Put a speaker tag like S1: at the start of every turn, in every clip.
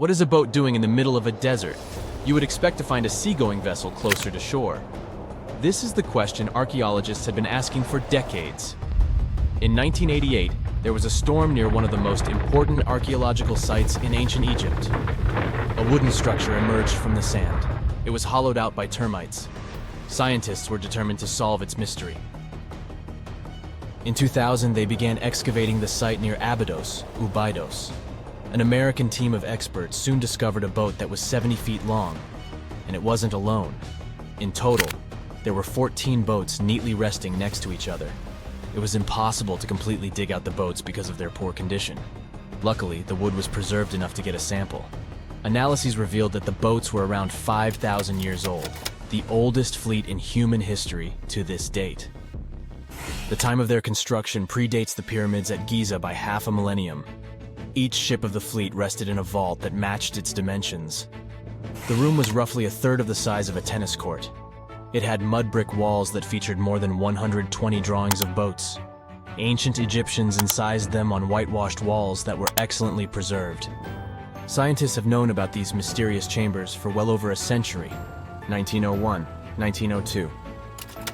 S1: What is a boat doing in the middle of a desert? You would expect to find a seagoing vessel closer to shore. This is the question archaeologists had been asking for decades. In 1988, there was a storm near one of the most important archaeological sites in ancient Egypt. A wooden structure emerged from the sand. It was hollowed out by termites. Scientists were determined to solve its mystery. In 2000, they began excavating the site near Abydos, Ubidos. An American team of experts soon discovered a boat that was 70 feet long, and it wasn't alone. In total, there were 14 boats neatly resting next to each other. It was impossible to completely dig out the boats because of their poor condition. Luckily, the wood was preserved enough to get a sample. Analyses revealed that the boats were around 5,000 years old, the oldest fleet in human history to this date. The time of their construction predates the pyramids at Giza by half a millennium. Each ship of the fleet rested in a vault that matched its dimensions. The room was roughly a third of the size of a tennis court. It had mud brick walls that featured more than 120 drawings of boats. Ancient Egyptians incised them on whitewashed walls that were excellently preserved. Scientists have known about these mysterious chambers for well over a century. 1901, 1902.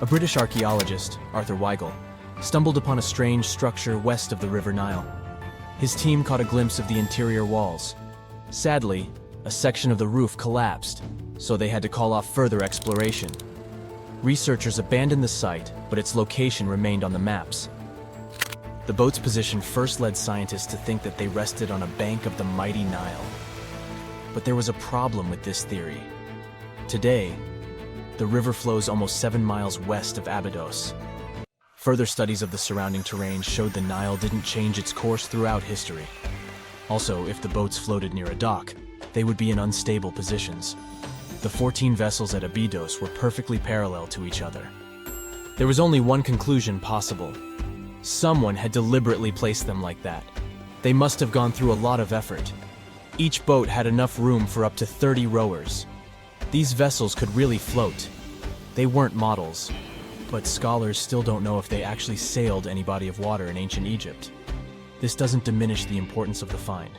S1: A British archaeologist, Arthur Weigel, stumbled upon a strange structure west of the River Nile. His team caught a glimpse of the interior walls. Sadly, a section of the roof collapsed, so they had to call off further exploration. Researchers abandoned the site, but its location remained on the maps. The boat's position first led scientists to think that they rested on a bank of the mighty Nile. But there was a problem with this theory. Today, the river flows almost 7 miles west of Abydos. Further studies of the surrounding terrain showed the Nile didn't change its course throughout history. Also, if the boats floated near a dock, they would be in unstable positions. The 14 vessels at Abydos were perfectly parallel to each other. There was only one conclusion possible. Someone had deliberately placed them like that. They must have gone through a lot of effort. Each boat had enough room for up to 30 rowers. These vessels could really float. They weren't models, but scholars still don't know if they actually sailed any body of water in ancient Egypt. This doesn't diminish the importance of the find.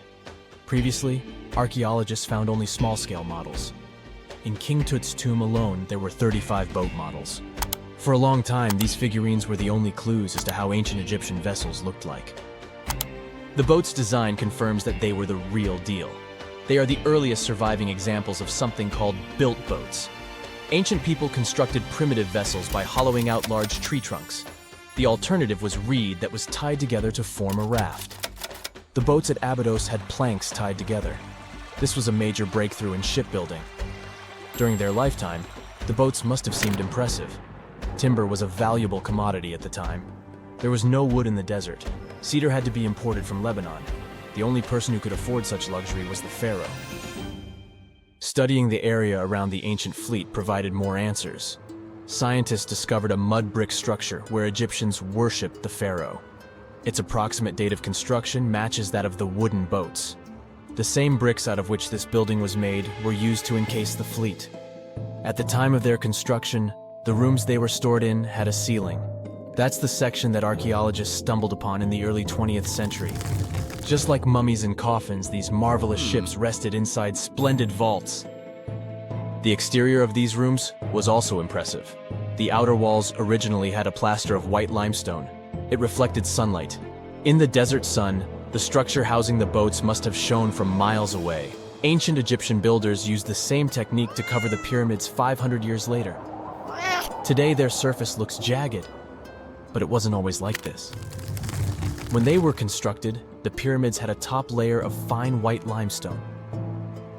S1: Previously, archaeologists found only small-scale models. In King Tut's tomb alone, there were 35 boat models. For a long time, these figurines were the only clues as to how ancient Egyptian vessels looked like. The boat's design confirms that they were the real deal. They are the earliest surviving examples of something called built boats. Ancient people constructed primitive vessels by hollowing out large tree trunks. The alternative was reed that was tied together to form a raft. The boats at Abydos had planks tied together. This was a major breakthrough in shipbuilding. During their lifetime, the boats must have seemed impressive. Timber was a valuable commodity at the time. There was no wood in the desert. Cedar had to be imported from Lebanon. The only person who could afford such luxury was the pharaoh. Studying the area around the ancient fleet provided more answers. Scientists discovered a mud brick structure where Egyptians worshipped the pharaoh. Its approximate date of construction matches that of the wooden boats. The same bricks out of which this building was made were used to encase the fleet. At the time of their construction, the rooms they were stored in had a ceiling. That's the section that archaeologists stumbled upon in the early 20th century. Just like mummies and coffins, these marvelous ships rested inside splendid vaults. The exterior of these rooms was also impressive. The outer walls originally had a plaster of white limestone. It reflected sunlight. In the desert sun, the structure housing the boats must have shone from miles away. Ancient Egyptian builders used the same technique to cover the pyramids 500 years later. Today, their surface looks jagged, but it wasn't always like this. When they were constructed, the pyramids had a top layer of fine white limestone.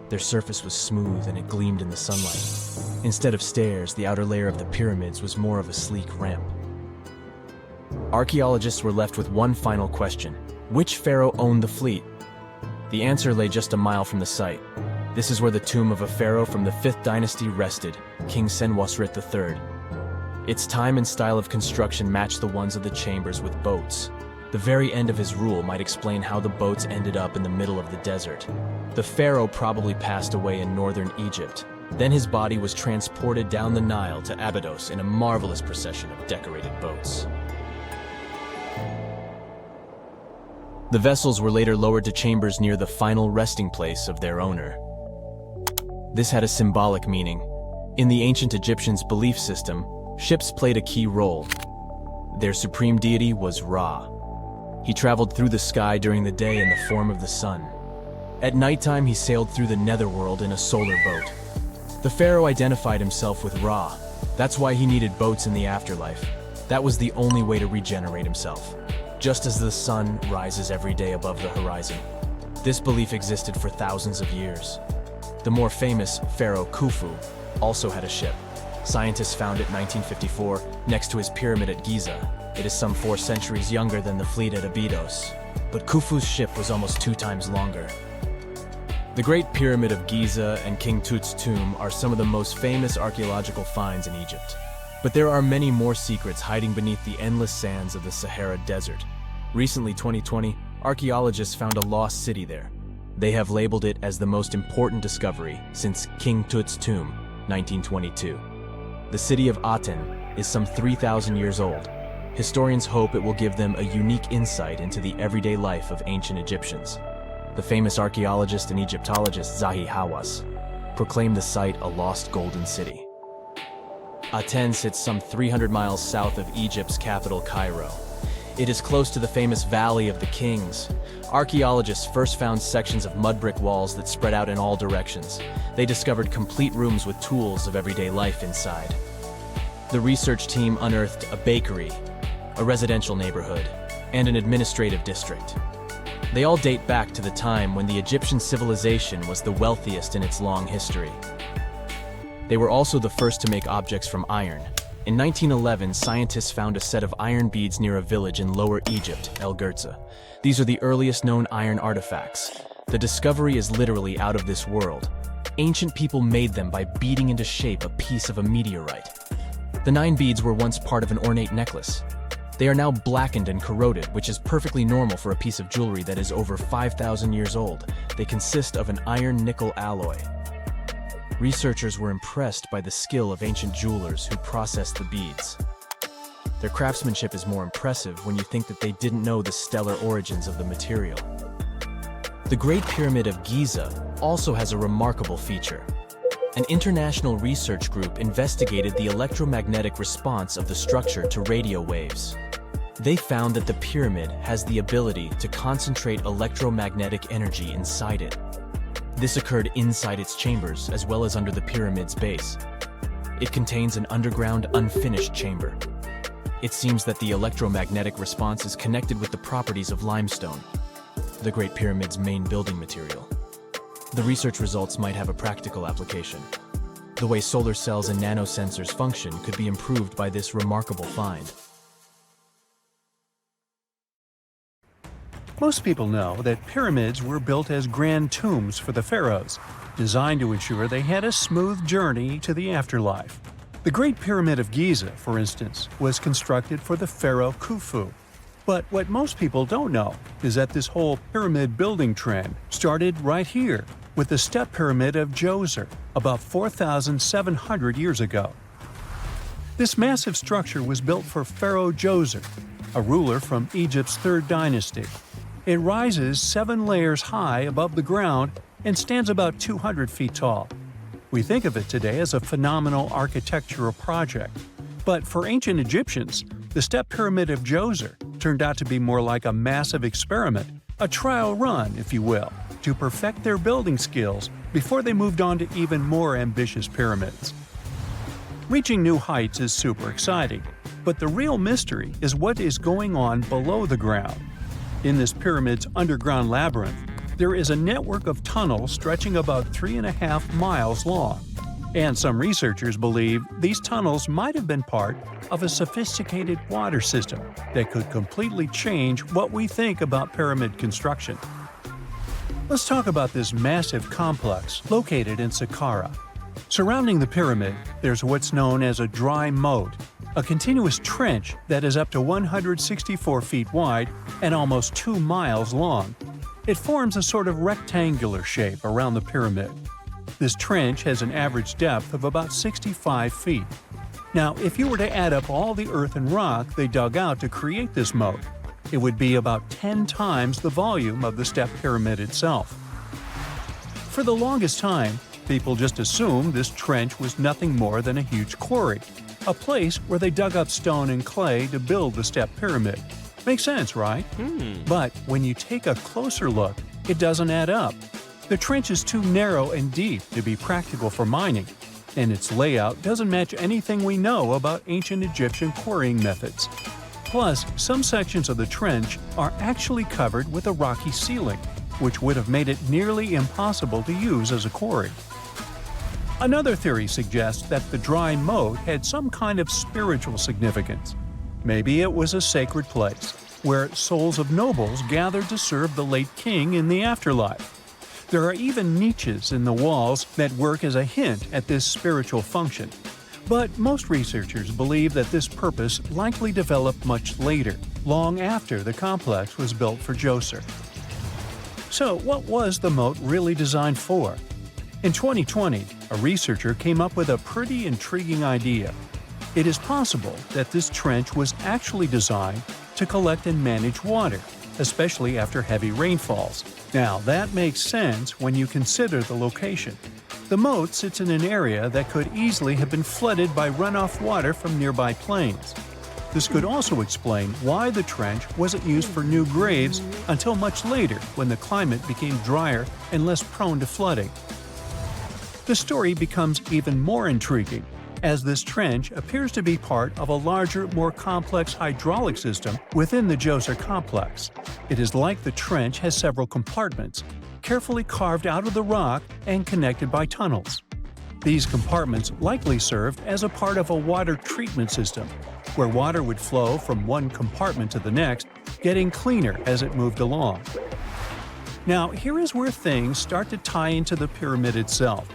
S1: Their surface was smooth and it gleamed in the sunlight. Instead of stairs, the outer layer of the pyramids was more of a sleek ramp. Archaeologists were left with one final question. Which pharaoh owned the fleet? The answer lay just a mile from the site. This is where the tomb of a pharaoh from the 5th dynasty rested, King Senwosret III. Its time and style of construction matched the ones of the chambers with boats. The very end of his rule might explain how the boats ended up in the middle of the desert. The pharaoh probably passed away in northern Egypt. Then his body was transported down the Nile to Abydos in a marvelous procession of decorated boats. The vessels were later lowered to chambers near the final resting place of their owner. This had a symbolic meaning. In the ancient Egyptians' belief system, ships played a key role. Their supreme deity was Ra. He traveled through the sky during the day in the form of the sun. At nighttime, he sailed through the netherworld in a solar boat. The pharaoh identified himself with Ra. That's why he needed boats in the afterlife. That was the only way to regenerate himself. Just as the sun rises every day above the horizon. This belief existed for thousands of years. The more famous Pharaoh Khufu also had a ship. Scientists found it in 1954 next to his pyramid at Giza. It is some 4 centuries younger than the fleet at Abydos, but Khufu's ship was almost 2 times longer. The Great Pyramid of Giza and King Tut's tomb are some of the most famous archaeological finds in Egypt. But there are many more secrets hiding beneath the endless sands of the Sahara Desert. Recently, 2020, archaeologists found a lost city there. They have labeled it as the most important discovery since King Tut's tomb, 1922. The city of Aten is some 3,000 years old. Historians hope it will give them a unique insight into the everyday life of ancient Egyptians. The famous archaeologist and Egyptologist Zahi Hawass proclaimed the site a lost golden city. Aten sits some 300 miles south of Egypt's capital, Cairo. It is close to the famous Valley of the Kings. Archaeologists first found sections of mud brick walls that spread out in all directions. They discovered complete rooms with tools of everyday life inside. The research team unearthed a bakery, a residential neighborhood, and an administrative district. They all date back to the time when the Egyptian civilization was the wealthiest in its long history. They were also the first to make objects from iron. In 1911, scientists found a set of iron beads near a village in Lower Egypt, El Girza. These are the earliest known iron artifacts. The discovery is literally out of this world. Ancient people made them by beating into shape a piece of a meteorite. The 9 beads were once part of an ornate necklace. They are now blackened and corroded, which is perfectly normal for a piece of jewelry that is over 5,000 years old. They consist of an iron-nickel alloy. Researchers were impressed by the skill of ancient jewelers who processed the beads. Their craftsmanship is more impressive when you think that they didn't know the stellar origins of the material. The Great Pyramid of Giza also has a remarkable feature. An international research group investigated the electromagnetic response of the structure to radio waves. They found that the pyramid has the ability to concentrate electromagnetic energy inside it. This occurred inside its chambers as well as under the pyramid's base. It contains an underground, unfinished chamber. It seems that the electromagnetic response is connected with the properties of limestone, the Great Pyramid's main building material. The research results might have a practical application. The way solar cells and nanosensors function could be improved by this remarkable find.
S2: Most people know that pyramids were built as grand tombs for the pharaohs, designed to ensure they had a smooth journey to the afterlife. The Great Pyramid of Giza, for instance, was constructed for the pharaoh Khufu. But what most people don't know is that this whole pyramid building trend started right here with the step pyramid of Djoser about 4,700 years ago. This massive structure was built for Pharaoh Djoser, a ruler from Egypt's 3rd dynasty. It rises 7 layers high above the ground and stands about 200 feet tall. We think of it today as a phenomenal architectural project. But for ancient Egyptians, the step pyramid of Djoser turned out to be more like a massive experiment, a trial run, if you will, to perfect their building skills before they moved on to even more ambitious pyramids. Reaching new heights is super exciting, but the real mystery is what is going on below the ground. In this pyramid's underground labyrinth, there is a network of tunnels stretching about 3.5 miles long. And some researchers believe these tunnels might have been part of a sophisticated water system that could completely change what we think about pyramid construction. Let's talk about this massive complex located in Saqqara. Surrounding the pyramid, there's what's known as a dry moat, a continuous trench that is up to 164 feet wide and almost 2 miles long. It forms a sort of rectangular shape around the pyramid. This trench has an average depth of about 65 feet. Now, if you were to add up all the earth and rock they dug out to create this moat, It would be about 10 times the volume of the step pyramid itself. For the longest time, people just assumed this trench was nothing more than a huge quarry, a place where they dug up stone and clay to build the step pyramid. Makes sense, right? But when you take a closer look, it doesn't add up. The trench is too narrow and deep to be practical for mining, and its layout doesn't match anything we know about ancient Egyptian quarrying methods. Plus, some sections of the trench are actually covered with a rocky ceiling, which would have made it nearly impossible to use as a quarry. Another theory suggests that the dry moat had some kind of spiritual significance. Maybe it was a sacred place, where souls of nobles gathered to serve the late king in the afterlife. There are even niches in the walls that work as a hint at this spiritual function. But most researchers believe that this purpose likely developed much later, long after the complex was built for Djoser. So, what was the moat really designed for? In 2020, a researcher came up with a pretty intriguing idea. It is possible that this trench was actually designed to collect and manage water, especially after heavy rainfalls. Now, that makes sense when you consider the location. The moat sits in an area that could easily have been flooded by runoff water from nearby plains. This could also explain why the trench wasn't used for new graves until much later when the climate became drier and less prone to flooding. The story becomes even more intriguing, as this trench appears to be part of a larger, more complex hydraulic system within the Djoser complex. It is like the trench has several compartments, carefully carved out of the rock and connected by tunnels. These compartments likely served as a part of a water treatment system, where water would flow from one compartment to the next, getting cleaner as it moved along. Now, here is where things start to tie into the pyramid itself.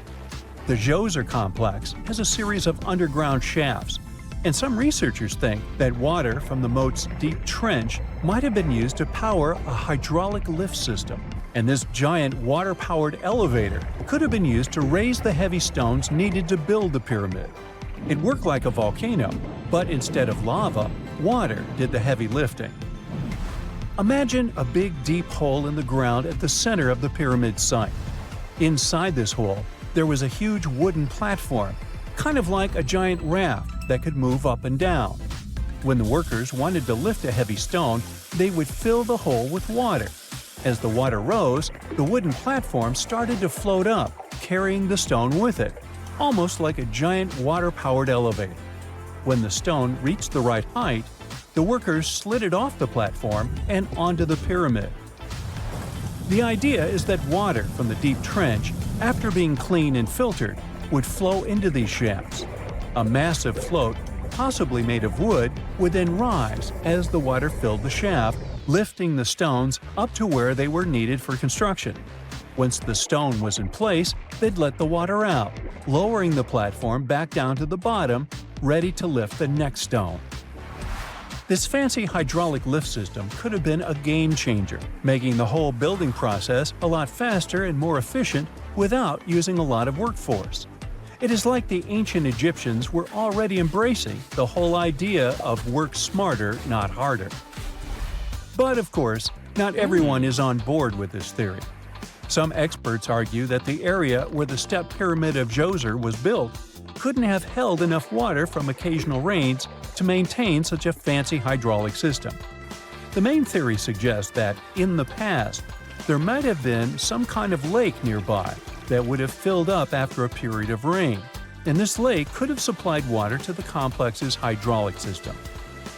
S2: The Djoser complex has a series of underground shafts, and some researchers think that water from the moat's deep trench might have been used to power a hydraulic lift system. And this giant water-powered elevator could have been used to raise the heavy stones needed to build the pyramid. It worked like a volcano, but instead of lava, water did the heavy lifting. Imagine a big deep hole in the ground at the center of the pyramid site. Inside this hole, there was a huge wooden platform, kind of like a giant raft that could move up and down. When the workers wanted to lift a heavy stone, they would fill the hole with water. As the water rose, the wooden platform started to float up, carrying the stone with it, almost like a giant water-powered elevator. When the stone reached the right height, the workers slid it off the platform and onto the pyramid. The idea is that water from the deep trench, after being cleaned and filtered, would flow into these shafts. A massive float, possibly made of wood, would then rise as the water filled the shaft, lifting the stones up to where they were needed for construction. Once the stone was in place, they'd let the water out, lowering the platform back down to the bottom, ready to lift the next stone. This fancy hydraulic lift system could have been a game changer, making the whole building process a lot faster and more efficient without using a lot of workforce. It is like the ancient Egyptians were already embracing the whole idea of work smarter, not harder. But of course, not everyone is on board with this theory. Some experts argue that the area where the step pyramid of Djoser was built couldn't have held enough water from occasional rains to maintain such a fancy hydraulic system. The main theory suggests that, in the past, there might have been some kind of lake nearby that would have filled up after a period of rain, and this lake could have supplied water to the complex's hydraulic system.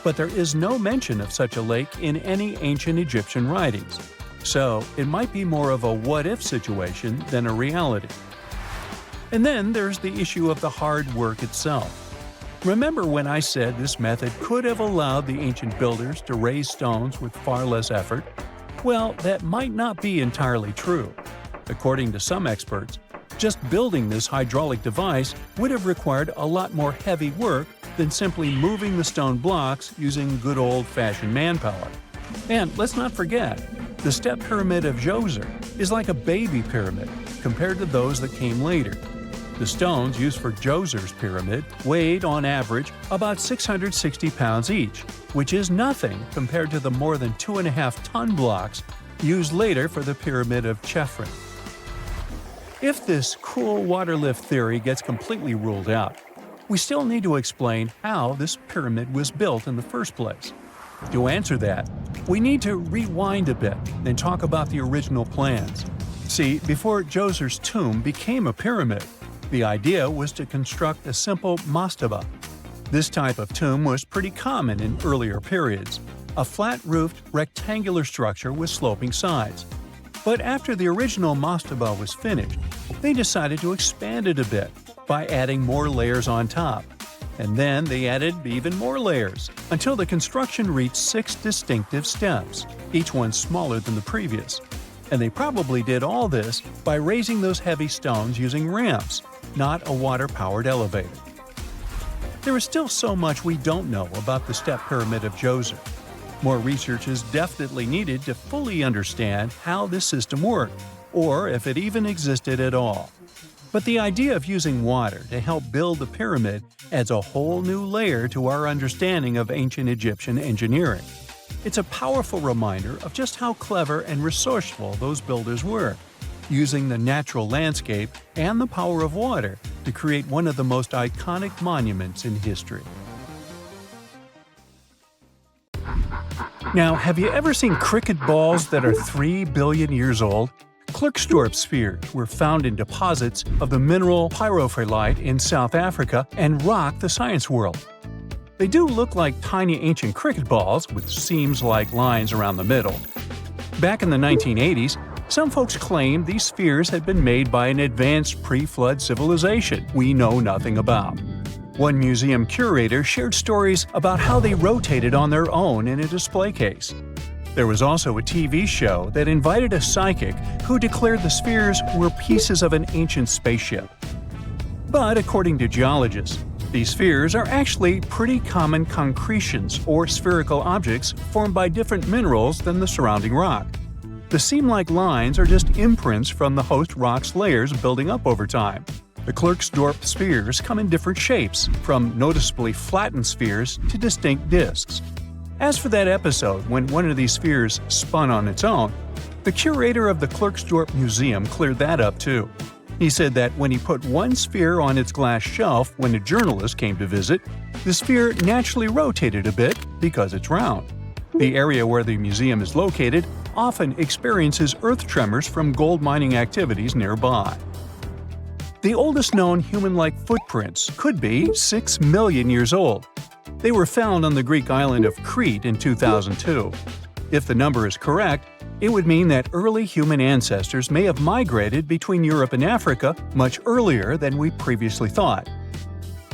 S2: But there is no mention of such a lake in any ancient Egyptian writings, so it might be more of a what-if situation than a reality. And then there's the issue of the hard work itself. Remember when I said this method could have allowed the ancient builders to raise stones with far less effort? Well, that might not be entirely true. According to some experts, just building this hydraulic device would have required a lot more heavy work than simply moving the stone blocks using good old-fashioned manpower. And let's not forget, the step pyramid of Djoser is like a baby pyramid compared to those that came later. The stones used for Djoser's pyramid weighed, on average, about 660 pounds each, which is nothing compared to the more than 2.5-ton blocks used later for the Pyramid of Chephren. If this cool water lift theory gets completely ruled out, we still need to explain how this pyramid was built in the first place. To answer that, we need to rewind a bit and talk about the original plans. See, before Djoser's tomb became a pyramid, the idea was to construct a simple mastaba. This type of tomb was pretty common in earlier periods, a flat-roofed rectangular structure with sloping sides. But after the original mastaba was finished, they decided to expand it a bit by adding more layers on top. And then they added even more layers, until the construction reached 6 distinctive steps, each one smaller than the previous. And they probably did all this by raising those heavy stones using ramps, not a water-powered elevator. There is still so much we don't know about the step pyramid of Djoser. More research is definitely needed to fully understand how this system worked, or if it even existed at all. But the idea of using water to help build the pyramid adds a whole new layer to our understanding of ancient Egyptian engineering. It's a powerful reminder of just how clever and resourceful those builders were, using the natural landscape and the power of water to create one of the most iconic monuments in history. Now, have you ever seen cricket balls that are 3 billion years old? Klerksdorp spheres were found in deposits of the mineral pyrophyllite in South Africa and rock the science world. They do look like tiny ancient cricket balls with seams-like lines around the middle. Back in the 1980s, some folks claimed these spheres had been made by an advanced pre-flood civilization we know nothing about. One museum curator shared stories about how they rotated on their own in a display case. There was also a TV show that invited a psychic who declared the spheres were pieces of an ancient spaceship. But according to geologists, these spheres are actually pretty common concretions or spherical objects formed by different minerals than the surrounding rock. The seam-like lines are just imprints from the host rock's layers building up over time. The Klerksdorp spheres come in different shapes, from noticeably flattened spheres to distinct discs. As for that episode when one of these spheres spun on its own, the curator of the Klerksdorp Museum cleared that up too. He said that when he put one sphere on its glass shelf when a journalist came to visit, the sphere naturally rotated a bit because it's round. The area where the museum is located often experiences earth tremors from gold mining activities nearby. The oldest known human-like footprints could be 6 million years old. They were found on the Greek island of Crete in 2002. If the number is correct, it would mean that early human ancestors may have migrated between Europe and Africa much earlier than we previously thought.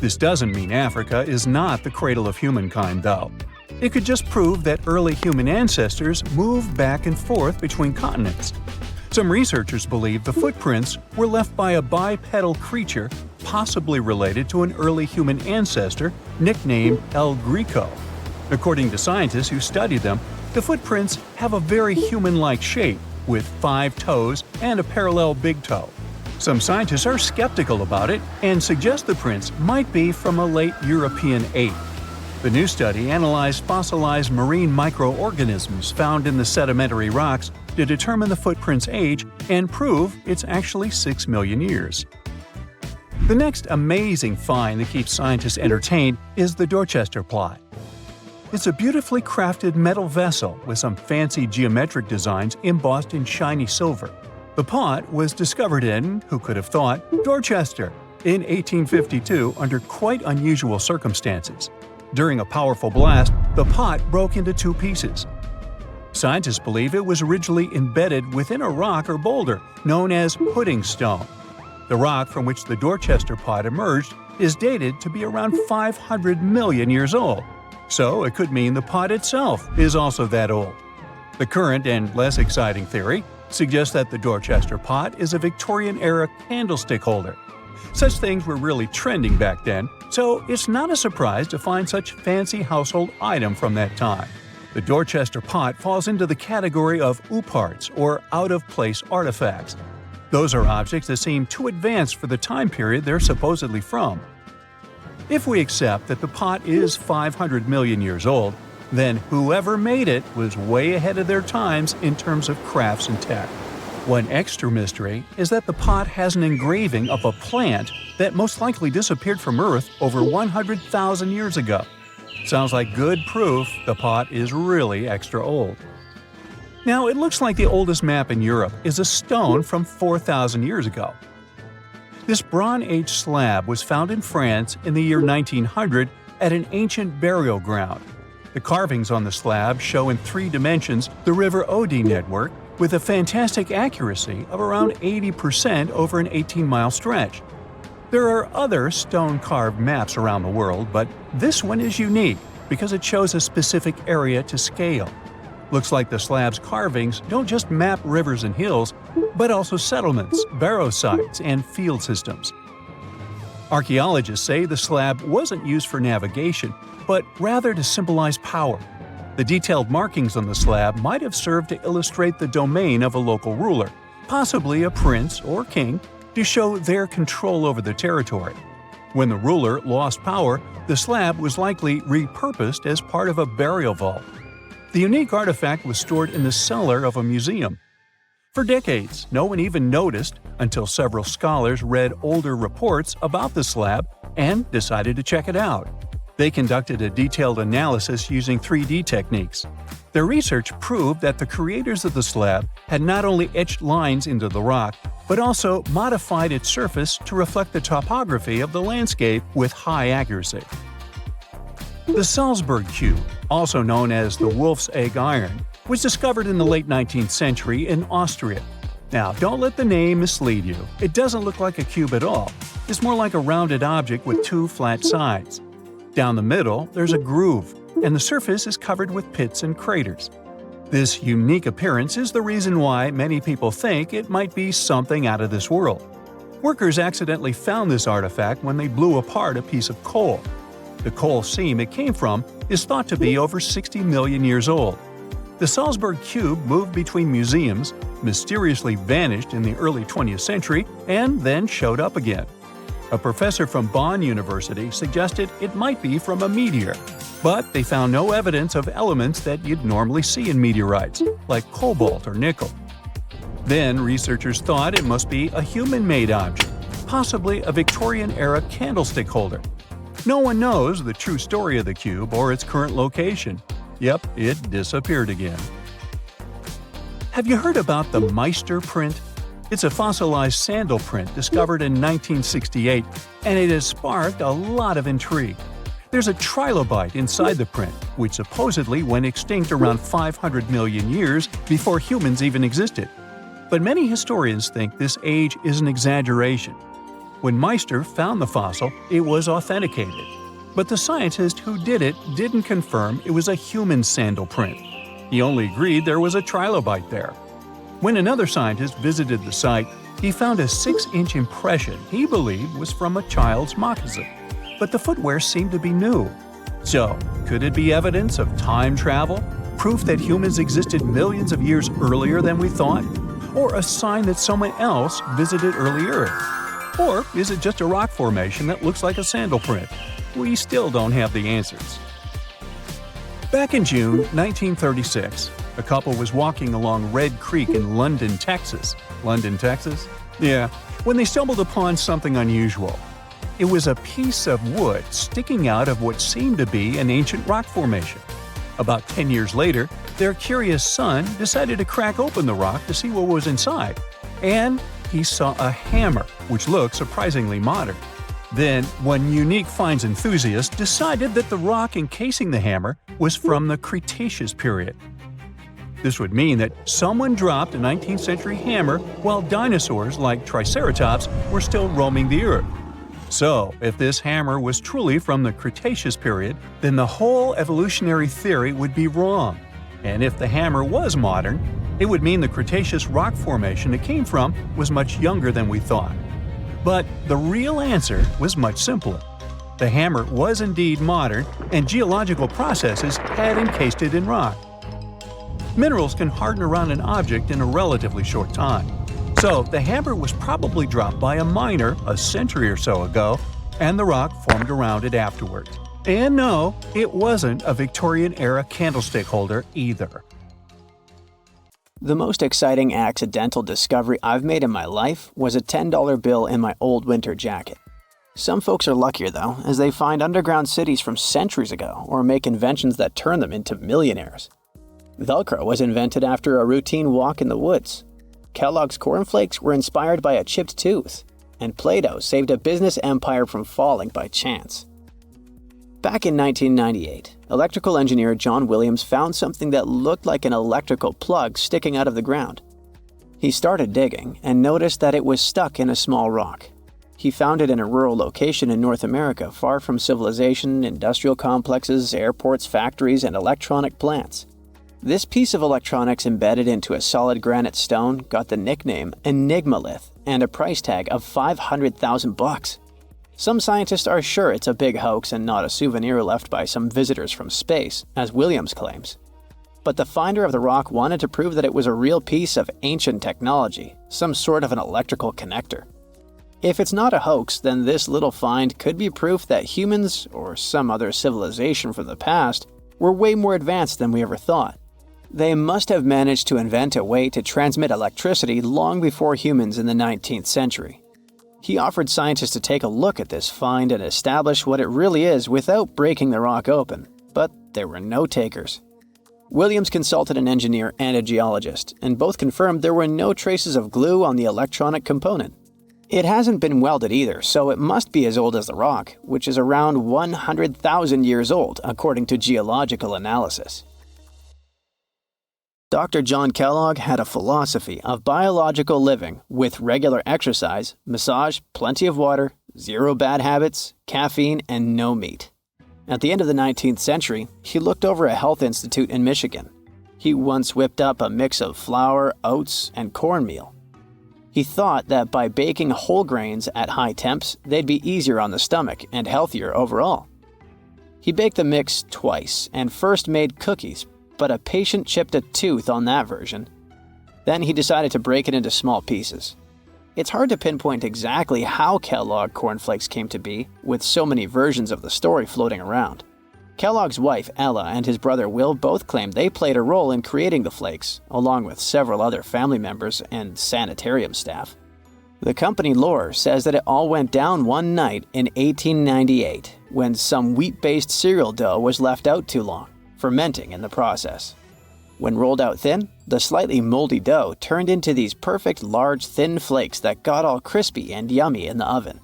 S2: This doesn't mean Africa is not the cradle of humankind, though. It could just prove that early human ancestors moved back and forth between continents. Some researchers believe the footprints were left by a bipedal creature possibly related to an early human ancestor nicknamed El Greco. According to scientists who studied them, the footprints have a very human-like shape, with 5 toes and a parallel big toe. Some scientists are skeptical about it and suggest the prints might be from a late European ape. The new study analyzed fossilized marine microorganisms found in the sedimentary rocks to determine the footprint's age and prove it's actually 6 million years. The next amazing find that keeps scientists entertained is the Dorchester plot. It's a beautifully crafted metal vessel with some fancy geometric designs embossed in shiny silver. The pot was discovered in, who could have thought, Dorchester in 1852 under quite unusual circumstances. During a powerful blast, the pot broke into 2 pieces. Scientists believe it was originally embedded within a rock or boulder known as pudding stone. The rock from which the Dorchester pot emerged is dated to be around 500 million years old, so it could mean the pot itself is also that old. The current and less exciting theory suggests that the Dorchester pot is a Victorian-era candlestick holder. Such things were really trending back then, so it's not a surprise to find such fancy household item from that time. The Dorchester pot falls into the category of ooparts, or out-of-place artifacts. Those are objects that seem too advanced for the time period they're supposedly from. If we accept that the pot is 500 million years old, then whoever made it was way ahead of their times in terms of crafts and tech. One extra mystery is that the pot has an engraving of a plant that most likely disappeared from Earth over 100,000 years ago. Sounds like good proof the pot is really extra old. Now, it looks like the oldest map in Europe is a stone from 4,000 years ago. This Bronze Age slab was found in France in the year 1900 at an ancient burial ground. The carvings on the slab show in 3 dimensions the River Odie network with a fantastic accuracy of around 80% over an 18-mile stretch. There are other stone-carved maps around the world, but this one is unique because it shows a specific area to scale. Looks like the slab's carvings don't just map rivers and hills, but also settlements, barrow sites, and field systems. Archaeologists say the slab wasn't used for navigation, but rather to symbolize power. The detailed markings on the slab might have served to illustrate the domain of a local ruler, possibly a prince or king, to show their control over the territory. When the ruler lost power, the slab was likely repurposed as part of a burial vault. The unique artifact was stored in the cellar of a museum. For decades, no one even noticed until several scholars read older reports about the slab and decided to check it out. They conducted a detailed analysis using 3D techniques. Their research proved that the creators of the slab had not only etched lines into the rock, but also modified its surface to reflect the topography of the landscape with high accuracy. The Salzburg cube, also known as the Wolf's Egg Iron, was discovered in the late 19th century in Austria. Now, don't let the name mislead you. It doesn't look like a cube at all. It's more like a rounded object with 2 flat sides. Down the middle, there's a groove, and the surface is covered with pits and craters. This unique appearance is the reason why many people think it might be something out of this world. Workers accidentally found this artifact when they blew apart a piece of coal. The coal seam it came from is thought to be over 60 million years old. The Salzburg cube moved between museums, mysteriously vanished in the early 20th century, and then showed up again. A professor from Bonn University suggested it might be from a meteor, but they found no evidence of elements that you'd normally see in meteorites, like cobalt or nickel. Then researchers thought it must be a human-made object, possibly a Victorian-era candlestick holder. No one knows the true story of the cube or its current location. Yep, it disappeared again. Have you heard about the Meister print? It's a fossilized sandal print discovered in 1968, and it has sparked a lot of intrigue. There's a trilobite inside the print, which supposedly went extinct around 500 million years before humans even existed. But many historians think this age is an exaggeration. When Meister found the fossil, it was authenticated. But the scientist who did it didn't confirm it was a human sandal print. He only agreed there was a trilobite there. When another scientist visited the site, he found a 6-inch impression he believed was from a child's moccasin. But the footwear seemed to be new. So, could it be evidence of time travel? Proof that humans existed millions of years earlier than we thought? Or a sign that someone else visited early Earth? Or is it just a rock formation that looks like a sandal print? We still don't have the answers. Back in June 1936, a couple was walking along Red Creek in London, Texas. London, Texas? Yeah, when they stumbled upon something unusual. It was a piece of wood sticking out of what seemed to be an ancient rock formation. About 10 years later, their curious son decided to crack open the rock to see what was inside. And he saw a hammer, which looked surprisingly modern. Then, one unique finds enthusiast decided that the rock encasing the hammer was from the Cretaceous period. This would mean that someone dropped a 19th century hammer while dinosaurs like Triceratops were still roaming the Earth. So, if this hammer was truly from the Cretaceous period, then the whole evolutionary theory would be wrong. And if the hammer was modern, it would mean the Cretaceous rock formation it came from was much younger than we thought. But the real answer was much simpler. The hammer was indeed modern, and geological processes had encased it in rock. Minerals can harden around an object in a relatively short time. So the hammer was probably dropped by a miner a century or so ago, and the rock formed around it afterward. And no, it wasn't a Victorian-era candlestick holder either.
S3: The most exciting accidental discovery I've made in my life was a $10 bill in my old winter jacket. Some folks are luckier though, as they find underground cities from centuries ago or make inventions that turn them into millionaires. Velcro was invented after a routine walk in the woods. Kellogg's cornflakes were inspired by a chipped tooth, and Play-Doh saved a business empire from falling by chance. Back in 1998, electrical engineer John Williams found something that looked like an electrical plug sticking out of the ground. He started digging and noticed that it was stuck in a small rock. He found it in a rural location in North America, far from civilization, industrial complexes, airports, factories, and electronic plants. This piece of electronics embedded into a solid granite stone got the nickname Enigmalith and a price tag of $500,000. Some scientists are sure it's a big hoax and not a souvenir left by some visitors from space, as Williams claims. But the finder of the rock wanted to prove that it was a real piece of ancient technology, some sort of an electrical connector. If it's not a hoax, then this little find could be proof that humans, or some other civilization from the past, were way more advanced than we ever thought. They must have managed to invent a way to transmit electricity long before humans in the 19th century. He offered scientists to take a look at this find and establish what it really is without breaking the rock open, but there were no takers. Williams consulted an engineer and a geologist, and both confirmed there were no traces of glue on the electronic component. It hasn't been welded either, so it must be as old as the rock, which is around 100,000 years old, according to geological analysis. Dr. John Kellogg had a philosophy of biological living with regular exercise, massage, plenty of water, zero bad habits, caffeine, and no meat. At the end of the 19th century, he looked over a health institute in Michigan. He once whipped up a mix of flour, oats, and cornmeal. He thought that by baking whole grains at high temps, they'd be easier on the stomach and healthier overall. He baked the mix twice and first made cookies, but a patient chipped a tooth on that version. Then he decided to break it into small pieces. It's hard to pinpoint exactly how Kellogg cornflakes came to be, with so many versions of the story floating around. Kellogg's wife, Ella, and his brother Will both claimed they played a role in creating the flakes, along with several other family members and sanitarium staff. The company lore says that it all went down one night in 1898, when some wheat-based cereal dough was left out too long, fermenting in the process. When rolled out thin, the slightly moldy dough turned into these perfect large thin flakes that got all crispy and yummy in the oven.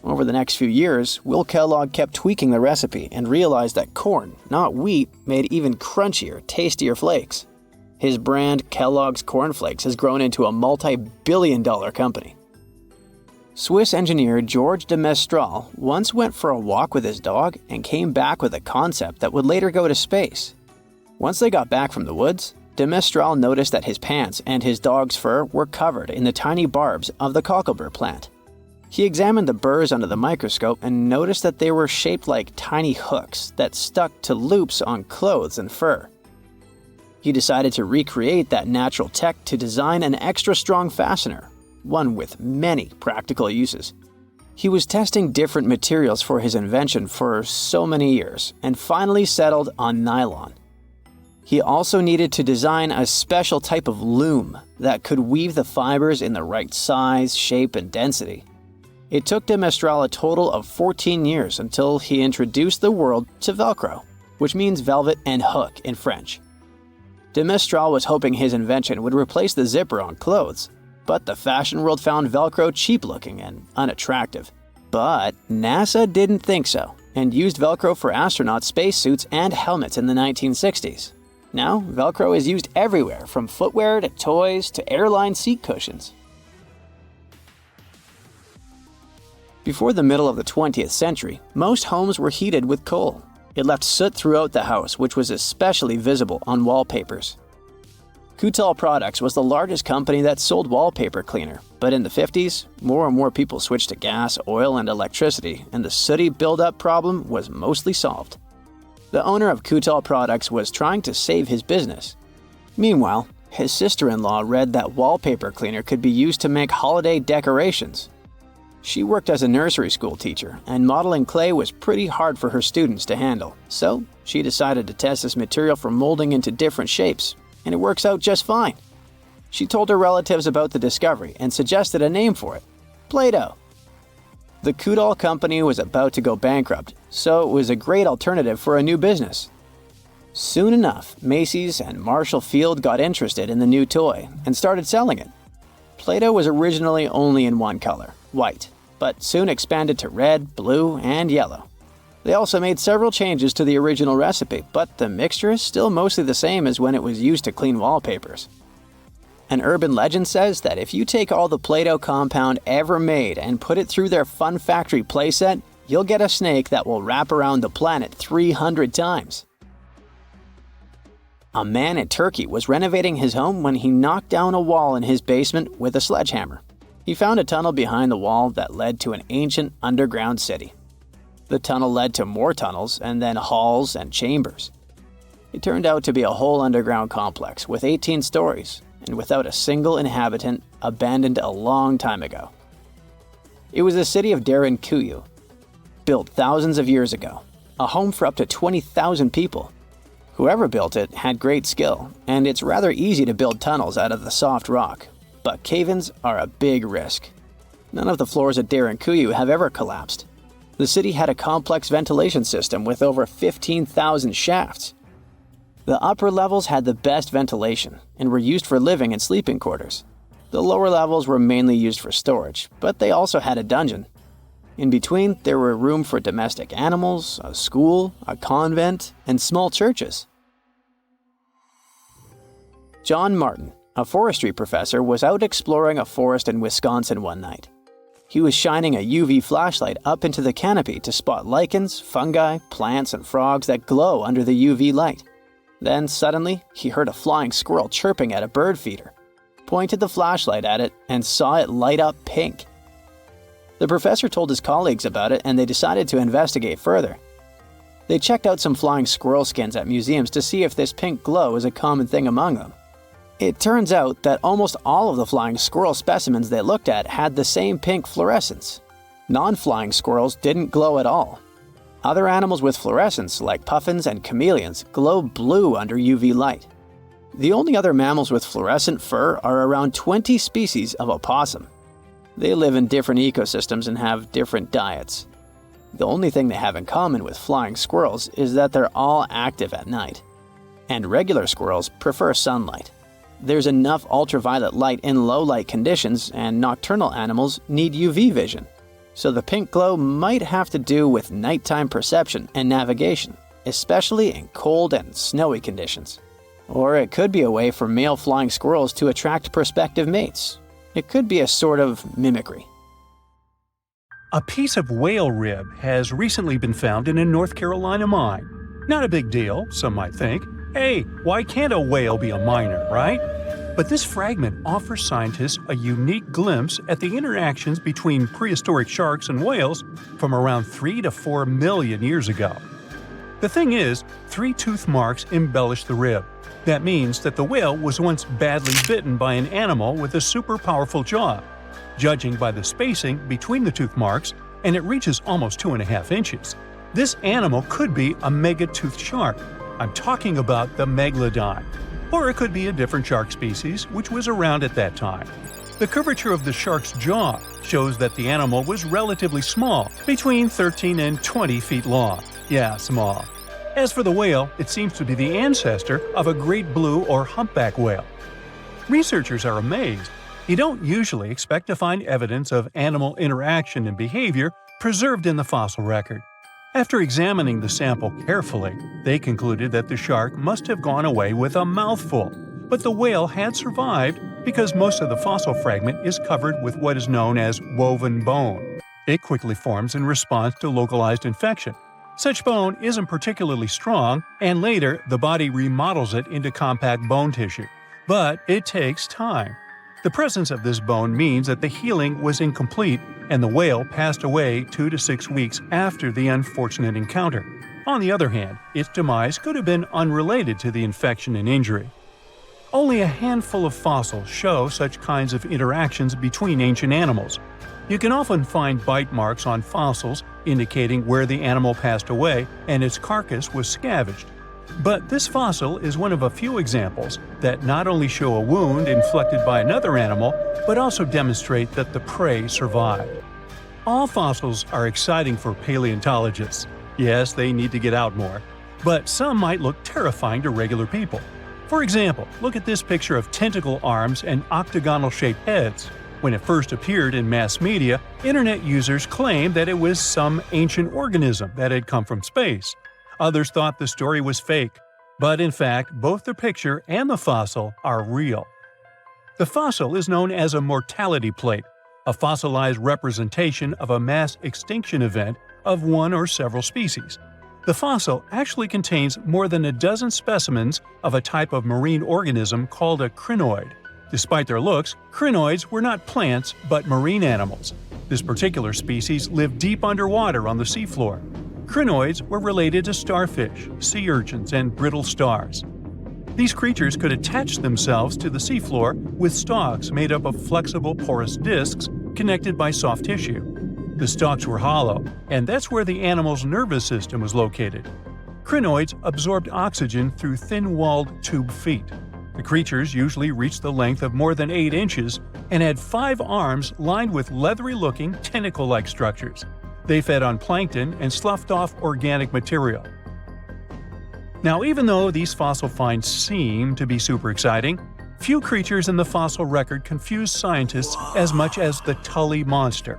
S3: Over the next few years, Will Kellogg kept tweaking the recipe and realized that corn, not wheat, made even crunchier, tastier flakes. His brand, Kellogg's Corn Flakes, has grown into a multi-billion-dollar company. Swiss engineer George de Mestral once went for a walk with his dog and came back with a concept that would later go to space. Once they got back from the woods, de Mestral noticed that his pants and his dog's fur were covered in the tiny barbs of the cocklebur plant. He examined the burrs under the microscope and noticed that they were shaped like tiny hooks that stuck to loops on clothes and fur. He decided to recreate that natural tech to design an extra strong fastener, one with many practical uses. He was testing different materials for his invention for so many years and finally settled on nylon. He also needed to design a special type of loom that could weave the fibers in the right size, shape, and density. It took de Mestral a total of 14 years until he introduced the world to Velcro, which means velvet and hook in French. De Mestral was hoping his invention would replace the zipper on clothes, but the fashion world found Velcro cheap-looking and unattractive. But NASA didn't think so, and used Velcro for astronaut spacesuits and helmets in the 1960s. Now, Velcro is used everywhere, from footwear to toys to airline seat cushions. Before the middle of the 20th century, most homes were heated with coal. It left soot throughout the house, which was especially visible on wallpapers. Kutal Products was the largest company that sold wallpaper cleaner, but in the 50s, more and more people switched to gas, oil, and electricity, and the sooty buildup problem was mostly solved. The owner of Kutal Products was trying to save his business. Meanwhile, His sister-in-law read that wallpaper cleaner could be used to make holiday decorations. She worked as a nursery school teacher, and modeling clay was pretty hard for her students to handle, so she decided to test this material for molding into different shapes, and it works out just fine. She told her relatives about the discovery and suggested a name for it: Play-Doh. The Kudal company was about to go bankrupt, so it was a great alternative for a new business. Soon enough, Macy's and Marshall Field got interested in the new toy and started selling it. Play-Doh was originally only in one color, white, but soon expanded to red, blue, and yellow. They also made several changes to the original recipe, but the mixture is still mostly the same as when it was used to clean wallpapers. An urban legend says that if you take all the Play-Doh compound ever made and put it through their Fun Factory playset, you'll get a snake that will wrap around the planet 300 times. A man in Turkey was renovating his home when he knocked down a wall in his basement with a sledgehammer. He found a tunnel behind the wall that led to an ancient underground city. The tunnel led to more tunnels and then halls and chambers. It turned out to be a whole underground complex with 18 stories and without a single inhabitant, abandoned a long time ago. It was the city of Derinkuyu, built thousands of years ago, a home for up to 20,000 people. Whoever built it had great skill, and it's rather easy to build tunnels out of the soft rock, but cave-ins are a big risk. None of the floors at Derinkuyu have ever collapsed. The city had a complex ventilation system with over 15,000 shafts. The upper levels had the best ventilation and were used for living and sleeping quarters. The lower levels were mainly used for storage, but they also had a dungeon. In between, there were room for domestic animals, a school, a convent, and small churches. John Martin, a forestry professor, was out exploring a forest in Wisconsin one night. He was shining a UV flashlight up into the canopy to spot lichens, fungi, plants, and frogs that glow under the UV light. Then, suddenly, he heard a flying squirrel chirping at a bird feeder, pointed the flashlight at it, and saw it light up pink. The professor told his colleagues about it, and they decided to investigate further. They checked out some flying squirrel skins at museums to see if this pink glow is a common thing among them. It turns out that almost all of the flying squirrel specimens they looked at had the same pink fluorescence. Non-flying squirrels didn't glow at all. Other animals with fluorescence, like puffins and chameleons, glow blue under UV light. The only other mammals with fluorescent fur are around 20 species of opossum. They live in different ecosystems and have different diets. The only thing they have in common with flying squirrels is that they're all active at night. And regular squirrels prefer sunlight. There's enough ultraviolet light in low light conditions, and nocturnal animals need UV vision. So the pink glow might have to do with nighttime perception and navigation, especially in cold and snowy conditions. Or it could be a way for male flying squirrels to attract prospective mates. It could be a sort of mimicry.
S2: A piece of whale rib has recently been found in a North Carolina mine. Not a big deal, some might think. Hey, why can't a whale be a miner, right? But this fragment offers scientists a unique glimpse at the interactions between prehistoric sharks and whales from around 3 to 4 million years ago. The thing is, 3 tooth marks embellish the rib. That means that the whale was once badly bitten by an animal with a super powerful jaw. Judging by the spacing between the tooth marks, and it reaches almost 2.5 inches. This animal could be a mega-toothed shark. I'm talking about the megalodon. Or it could be a different shark species which was around at that time. The curvature of the shark's jaw shows that the animal was relatively small, between 13 and 20 feet long. Yeah, small. As for the whale, it seems to be the ancestor of a great blue or humpback whale. Researchers are amazed. You don't usually expect to find evidence of animal interaction and behavior preserved in the fossil record. After examining the sample carefully, they concluded that the shark must have gone away with a mouthful, but the whale had survived because most of the fossil fragment is covered with what is known as woven bone. It quickly forms in response to localized infection. Such bone isn't particularly strong, and later the body remodels it into compact bone tissue. But it takes time. The presence of this bone means that the healing was incomplete and the whale passed away 2 to 6 weeks after the unfortunate encounter. On the other hand, its demise could have been unrelated to the infection and injury. Only a handful of fossils show such kinds of interactions between ancient animals. You can often find bite marks on fossils indicating where the animal passed away and its carcass was scavenged. But this fossil is one of a few examples that not only show a wound inflicted by another animal, but also demonstrate that the prey survived. All fossils are exciting for paleontologists. Yes, they need to get out more. But some might look terrifying to regular people. For example, look at this picture of tentacle arms and octagonal-shaped heads. When it first appeared in mass media, internet users claimed that it was some ancient organism that had come from space. Others thought the story was fake. But in fact, both the picture and the fossil are real. The fossil is known as a mortality plate, a fossilized representation of a mass extinction event of one or several species. The fossil actually contains more than a dozen specimens of a type of marine organism called a crinoid. Despite their looks, crinoids were not plants but marine animals. This particular species lived deep underwater on the seafloor. Crinoids were related to starfish, sea urchins, and brittle stars. These creatures could attach themselves to the seafloor with stalks made up of flexible porous discs connected by soft tissue. The stalks were hollow, and that's where the animal's nervous system was located. Crinoids absorbed oxygen through thin-walled tube feet. The creatures usually reached the length of more than 8 inches and had 5 arms lined with leathery-looking, tentacle-like structures. They fed on plankton and sloughed off organic material. Now, even though these fossil finds seem to be super exciting, few creatures in the fossil record confuse scientists as much as the Tully monster.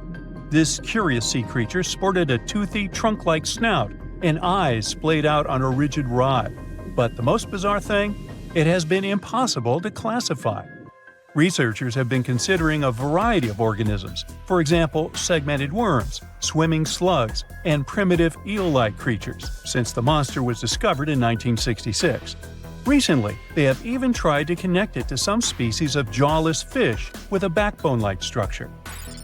S2: This curious sea creature sported a toothy, trunk-like snout and eyes splayed out on a rigid rod. But the most bizarre thing? It has been impossible to classify. Researchers have been considering a variety of organisms, for example, segmented worms, swimming slugs, and primitive eel-like creatures, since the monster was discovered in 1966. Recently, they have even tried to connect it to some species of jawless fish with a backbone-like structure.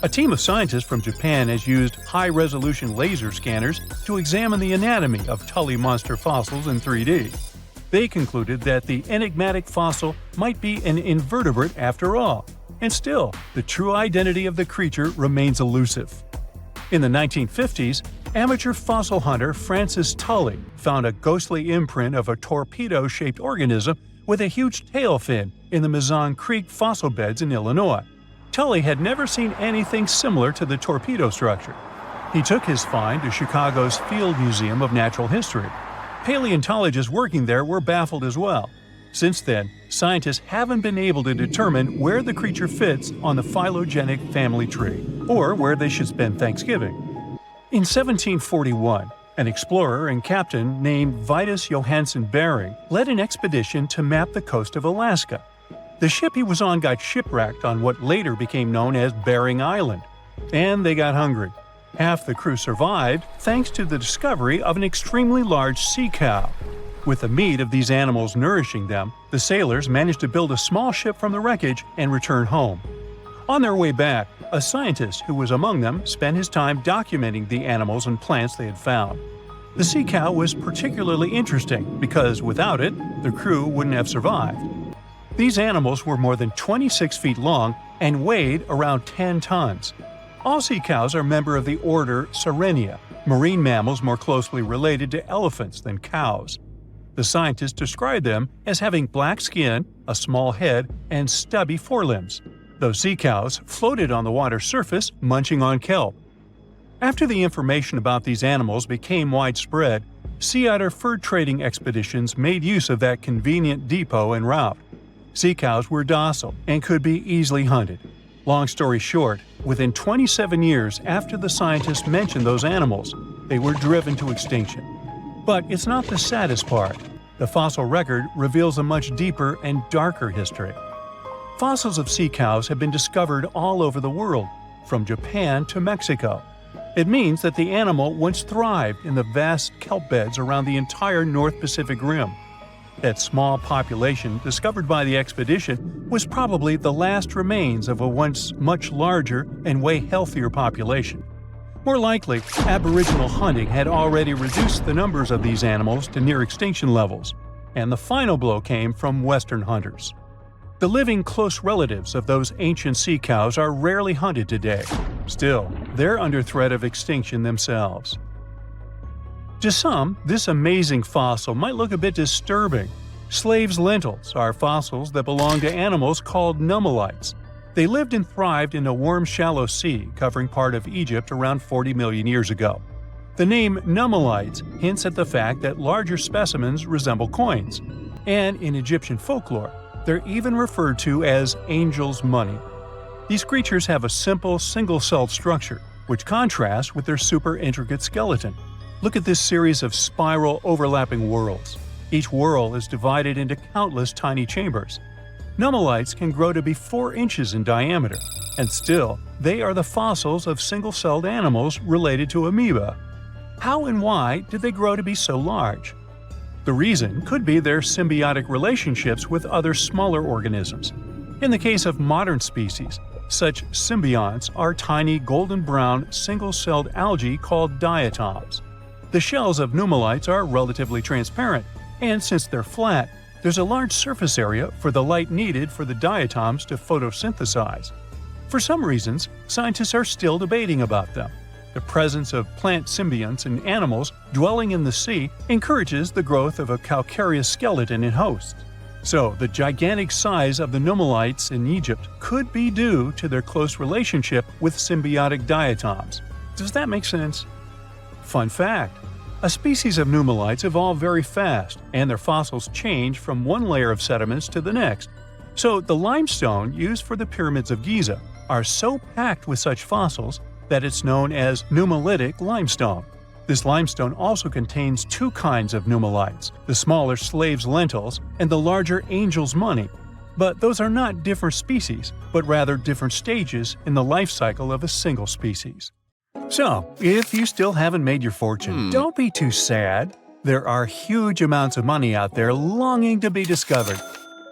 S2: A team of scientists from Japan has used high-resolution laser scanners to examine the anatomy of Tully monster fossils in 3D. They concluded that the enigmatic fossil might be an invertebrate after all, and still, the true identity of the creature remains elusive. In the 1950s, amateur fossil hunter Francis Tully found a ghostly imprint of a torpedo-shaped organism with a huge tail fin in the Mizon Creek fossil beds in Illinois. Tully had never seen anything similar to the torpedo structure. He took his find to Chicago's Field Museum of Natural History. Paleontologists working there were baffled as well. Since then, scientists haven't been able to determine where the creature fits on the phylogenetic family tree, or where they should spend Thanksgiving. In 1741, an explorer and captain named Vitus Johansen Bering led an expedition to map the coast of Alaska. The ship he was on got shipwrecked on what later became known as Bering Island, and they got hungry. Half the crew survived thanks to the discovery of an extremely large sea cow. With the meat of these animals nourishing them, the sailors managed to build a small ship from the wreckage and return home. On their way back, a scientist who was among them spent his time documenting the animals and plants they had found. The sea cow was particularly interesting because without it, the crew wouldn't have survived. These animals were more than 26 feet long and weighed around 10 tons. All sea cows are members of the order Sirenia, marine mammals more closely related to elephants than cows. The scientists described them as having black skin, a small head, and stubby forelimbs. Those sea cows floated on the water's surface, munching on kelp. After the information about these animals became widespread, sea otter fur trading expeditions made use of that convenient depot en route. Sea cows were docile and could be easily hunted. Long story short, within 27 years after the scientists mentioned those animals, they were driven to extinction. But it's not the saddest part. The fossil record reveals a much deeper and darker history. Fossils of sea cows have been discovered all over the world, from Japan to Mexico. It means that the animal once thrived in the vast kelp beds around the entire North Pacific Rim. That small population discovered by the expedition was probably the last remains of a once much larger and way healthier population. More likely, Aboriginal hunting had already reduced the numbers of these animals to near extinction levels, and the final blow came from Western hunters. The living close relatives of those ancient sea cows are rarely hunted today. Still, they're under threat of extinction themselves. To some, this amazing fossil might look a bit disturbing. Slaves' lentils are fossils that belong to animals called nummelites. They lived and thrived in a warm, shallow sea covering part of Egypt around 40 million years ago. The name nummelites hints at the fact that larger specimens resemble coins, and in Egyptian folklore, they're even referred to as angel's money. These creatures have a simple, single-celled structure, which contrasts with their super intricate skeleton. Look at this series of spiral overlapping whorls. Each whorl is divided into countless tiny chambers. Nummelites can grow to be 4 inches in diameter, and still, they are the fossils of single-celled animals related to amoeba. How and why did they grow to be so large? The reason could be their symbiotic relationships with other smaller organisms. In the case of modern species, such symbionts are tiny golden-brown single-celled algae called diatoms. The shells of nummelites are relatively transparent, and since they're flat, there's a large surface area for the light needed for the diatoms to photosynthesize. For some reasons, scientists are still debating about them. The presence of plant symbionts in animals dwelling in the sea encourages the growth of a calcareous skeleton in hosts. So, the gigantic size of the nummelites in Egypt could be due to their close relationship with symbiotic diatoms. Does that make sense? Fun fact: a species of nummelites evolve very fast, and their fossils change from one layer of sediments to the next. So, the limestone used for the pyramids of Giza are so packed with such fossils that it's known as nummelitic limestone. This limestone also contains 2 kinds of nummelites, the smaller slave's lentils and the larger angel's money. But those are not different species, but rather different stages in the life cycle of a single species. So, if you still haven't made your fortune, don't be too sad. There are huge amounts of money out there longing to be discovered.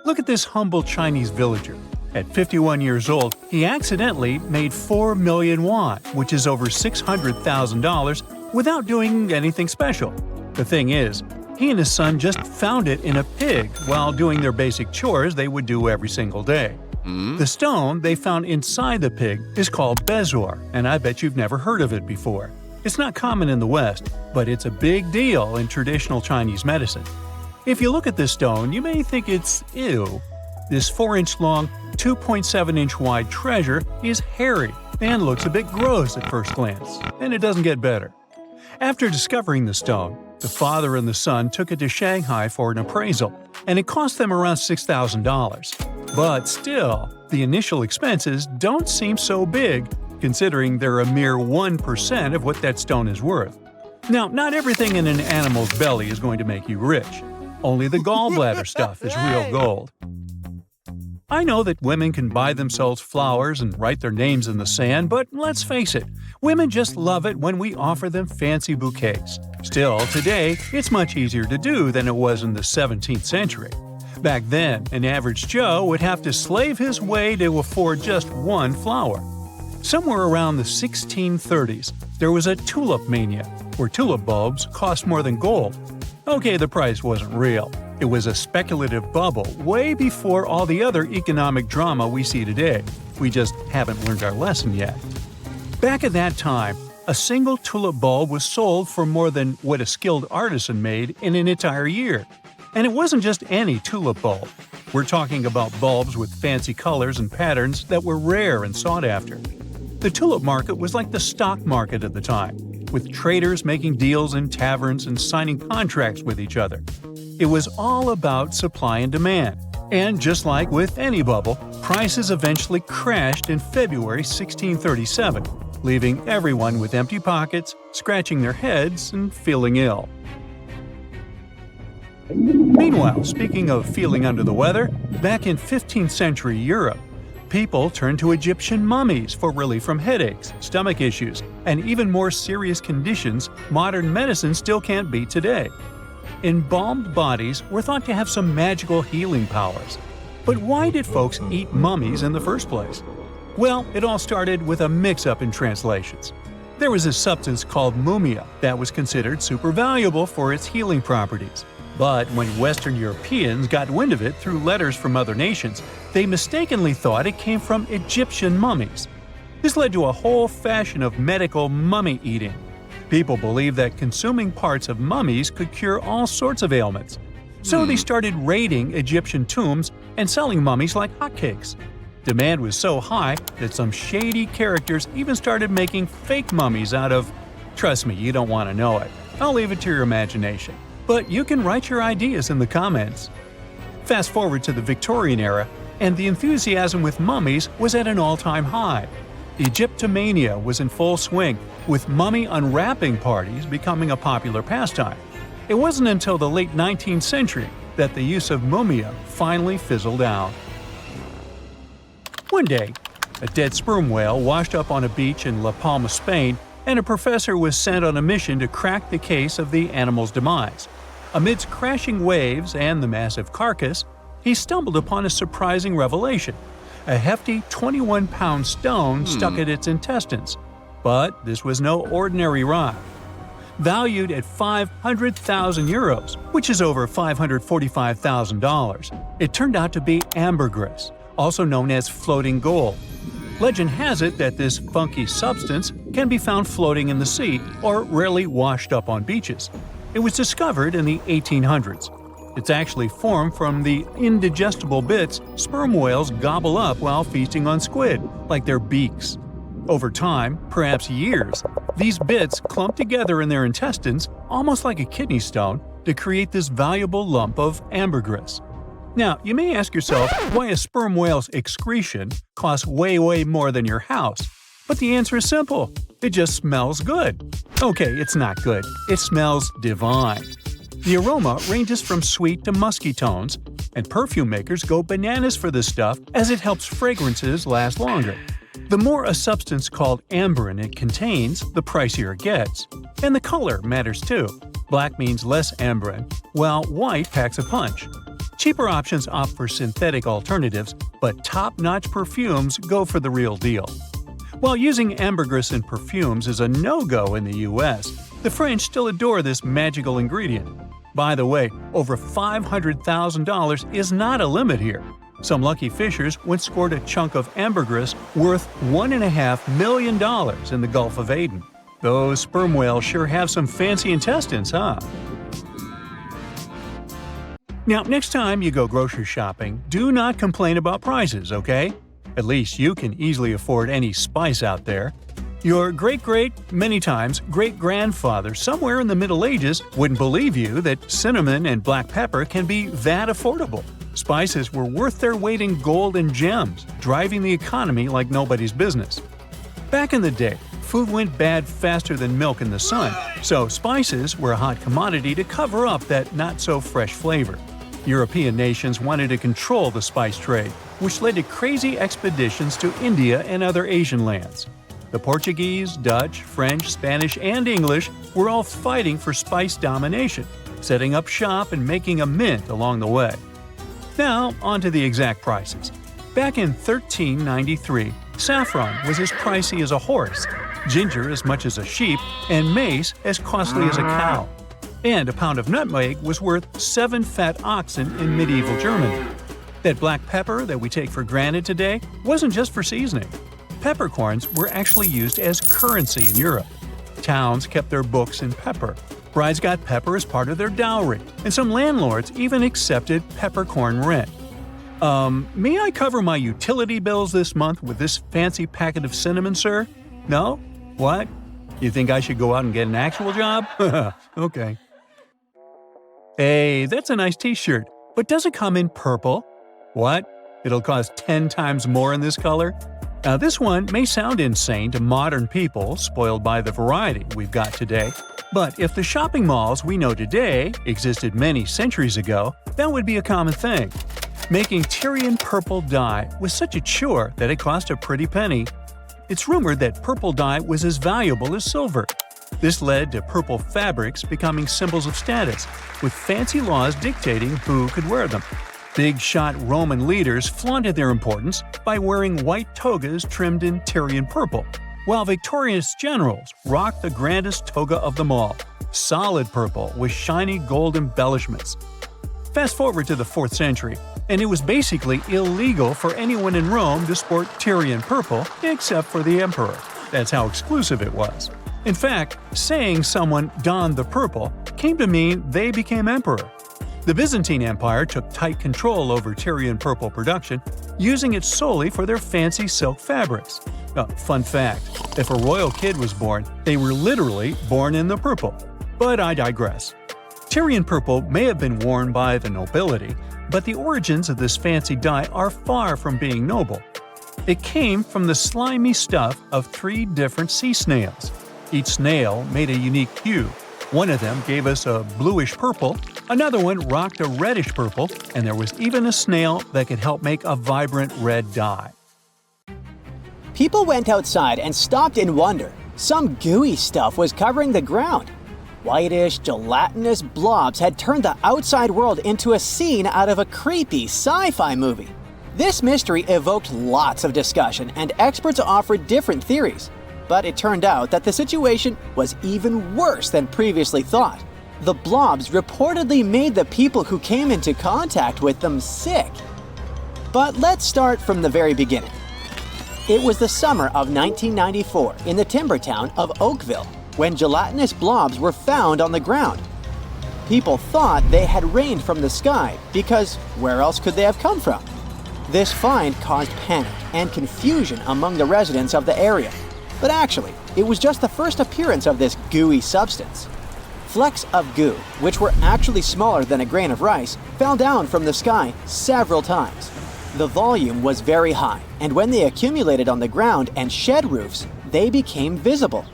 S2: Look at this humble Chinese villager. At 51 years old, he accidentally made 4 million won, which is over $600,000, without doing anything special. The thing is, he and his son just found it in a pig while doing their basic chores they would do every single day. The stone they found inside the pig is called Bizzare, and I bet you've never heard of it before. It's not common in the West, but it's a big deal in traditional Chinese medicine. If you look at this stone, you may think it's ew. This 4-inch long, 2.7-inch wide treasure is hairy and looks a bit gross at first glance, and it doesn't get better. After discovering the stone, the father and the son took it to Shanghai for an appraisal, and it cost them around $6,000. But still, the initial expenses don't seem so big, considering they're a mere 1% of what that stone is worth. Now, not everything in an animal's belly is going to make you rich. Only the gallbladder stuff is real gold. I know that women can buy themselves flowers and write their names in the sand, but let's face it, women just love it when we offer them fancy bouquets. Still, today, it's much easier to do than it was in the 17th century. Back then, an average Joe would have to slave his way to afford just one flower. Somewhere around the 1630s, there was a tulip mania, where tulip bulbs cost more than gold. Okay, the price wasn't real. It was a speculative bubble way before all the other economic drama we see today. We just haven't learned our lesson yet. Back at that time, a single tulip bulb was sold for more than what a skilled artisan made in an entire year. And it wasn't just any tulip bulb. We're talking about bulbs with fancy colors and patterns that were rare and sought after. The tulip market was like the stock market at the time, with traders making deals in taverns and signing contracts with each other. It was all about supply and demand. And just like with any bubble, prices eventually crashed in February 1637, leaving everyone with empty pockets, scratching their heads, and feeling ill. Meanwhile, speaking of feeling under the weather, back in 15th century Europe, people turned to Egyptian mummies for relief from headaches, stomach issues, and even more serious conditions modern medicine still can't beat today. Embalmed bodies were thought to have some magical healing powers. But why did folks eat mummies in the first place? Well, it all started with a mix-up in translations. There was a substance called mumia that was considered super valuable for its healing properties. But when Western Europeans got wind of it through letters from other nations, they mistakenly thought it came from Egyptian mummies. This led to a whole fashion of medical mummy eating. People believed that consuming parts of mummies could cure all sorts of ailments. So they started raiding Egyptian tombs and selling mummies like hotcakes. Demand was so high that some shady characters even started making fake mummies out of… Trust me, you don't want to know it. I'll leave it to your imagination. But you can write your ideas in the comments. Fast forward to the Victorian era, and the enthusiasm with mummies was at an all-time high. Egyptomania was in full swing, with mummy unwrapping parties becoming a popular pastime. It wasn't until the late 19th century that the use of mumia finally fizzled out. One day, a dead sperm whale washed up on a beach in La Palma, Spain, and a professor was sent on a mission to crack the case of the animal's demise. Amidst crashing waves and the massive carcass, he stumbled upon a surprising revelation: a hefty 21-pound stone stuck at its intestines. But this was no ordinary rock. Valued at 500,000 euros, which is over $545,000, it turned out to be ambergris, also known as floating gold. Legend has it that this funky substance can be found floating in the sea or rarely washed up on beaches. It was discovered in the 1800s. It's actually formed from the indigestible bits sperm whales gobble up while feasting on squid, like their beaks. Over time, perhaps years, these bits clump together in their intestines, almost like a kidney stone, to create this valuable lump of ambergris. Now, you may ask yourself why a sperm whale's excretion costs way more than your house. But the answer is simple. It just smells good. Okay, it's not good. It smells divine. The aroma ranges from sweet to musky tones, and perfume makers go bananas for this stuff as it helps fragrances last longer. The more a substance called amberin it contains, the pricier it gets. And the color matters too. Black means less amberin, while white packs a punch. Cheaper options opt for synthetic alternatives, but top-notch perfumes go for the real deal. While using ambergris in perfumes is a no-go in the US, the French still adore this magical ingredient. By the way, over $500,000 is not a limit here. Some lucky fishers once scored a chunk of ambergris worth $1.5 million in the Gulf of Aden. Those sperm whales sure have some fancy intestines, huh? Now, next time you go grocery shopping, do not complain about prices, okay? At least you can easily afford any spice out there. Your many times great-grandfather somewhere in the Middle Ages wouldn't believe you that cinnamon and black pepper can be that affordable. Spices were worth their weight in gold and gems, driving the economy like nobody's business. Back in the day, food went bad faster than milk in the sun, so spices were a hot commodity to cover up that not-so-fresh flavor. European nations wanted to control the spice trade, which led to crazy expeditions to India and other Asian lands. The Portuguese, Dutch, French, Spanish, and English were all fighting for spice domination, setting up shop and making a mint along the way. Now, on to the exact prices. Back in 1393, saffron was as pricey as a horse, ginger as much as a sheep, and mace as costly as a cow. And a pound of nutmeg was worth 7 fat oxen in medieval Germany. That black pepper that we take for granted today wasn't just for seasoning. Peppercorns were actually used as currency in Europe. Towns kept their books in pepper. Brides got pepper as part of their dowry, and some landlords even accepted peppercorn rent. May I cover my utility bills this month with this fancy packet of cinnamon, sir? No? What? You think I should go out and get an actual job? Okay. Hey, that's a nice t-shirt, but does it come in purple? What? It'll cost 10 times more in this color? Now, this one may sound insane to modern people spoiled by the variety we've got today, but if the shopping malls we know today existed many centuries ago, that would be a common thing. Making Tyrian purple dye was such a chore that it cost a pretty penny. It's rumored that purple dye was as valuable as silver. This led to purple fabrics becoming symbols of status, with fancy laws dictating who could wear them. Big-shot Roman leaders flaunted their importance by wearing white togas trimmed in Tyrian purple, while victorious generals rocked the grandest toga of them all, solid purple with shiny gold embellishments. Fast forward to the 4th century, and it was basically illegal for anyone in Rome to sport Tyrian purple except for the emperor. That's how exclusive it was. In fact, saying someone donned the purple came to mean they became emperor. The Byzantine Empire took tight control over Tyrian purple production, using it solely for their fancy silk fabrics. Fun fact, if a royal kid was born, they were literally born in the purple. But I digress. Tyrian purple may have been worn by the nobility, but the origins of this fancy dye are far from being noble. It came from the slimy stuff of 3 different sea snails. Each snail made a unique hue. One of them gave us a bluish purple, another one rocked a reddish purple, and there was even a snail that could help make a vibrant red dye.
S3: People went outside and stopped in wonder. Some gooey stuff was covering the ground. Whitish, gelatinous blobs had turned the outside world into a scene out of a creepy sci-fi movie. This mystery evoked lots of discussion, and experts offered different theories. But it turned out that the situation was even worse than previously thought. The blobs reportedly made the people who came into contact with them sick. But let's start from the very beginning. It was the summer of 1994 in the timber town of Oakville when gelatinous blobs were found on the ground. People thought they had rained from the sky because where else could they have come from? This find caused panic and confusion among the residents of the area. But actually, it was just the first appearance of this gooey substance. Flecks of goo, which were actually smaller than a grain of rice, fell down from the sky several times. The volume was very high, and when they accumulated on the ground and shed roofs, they became visible.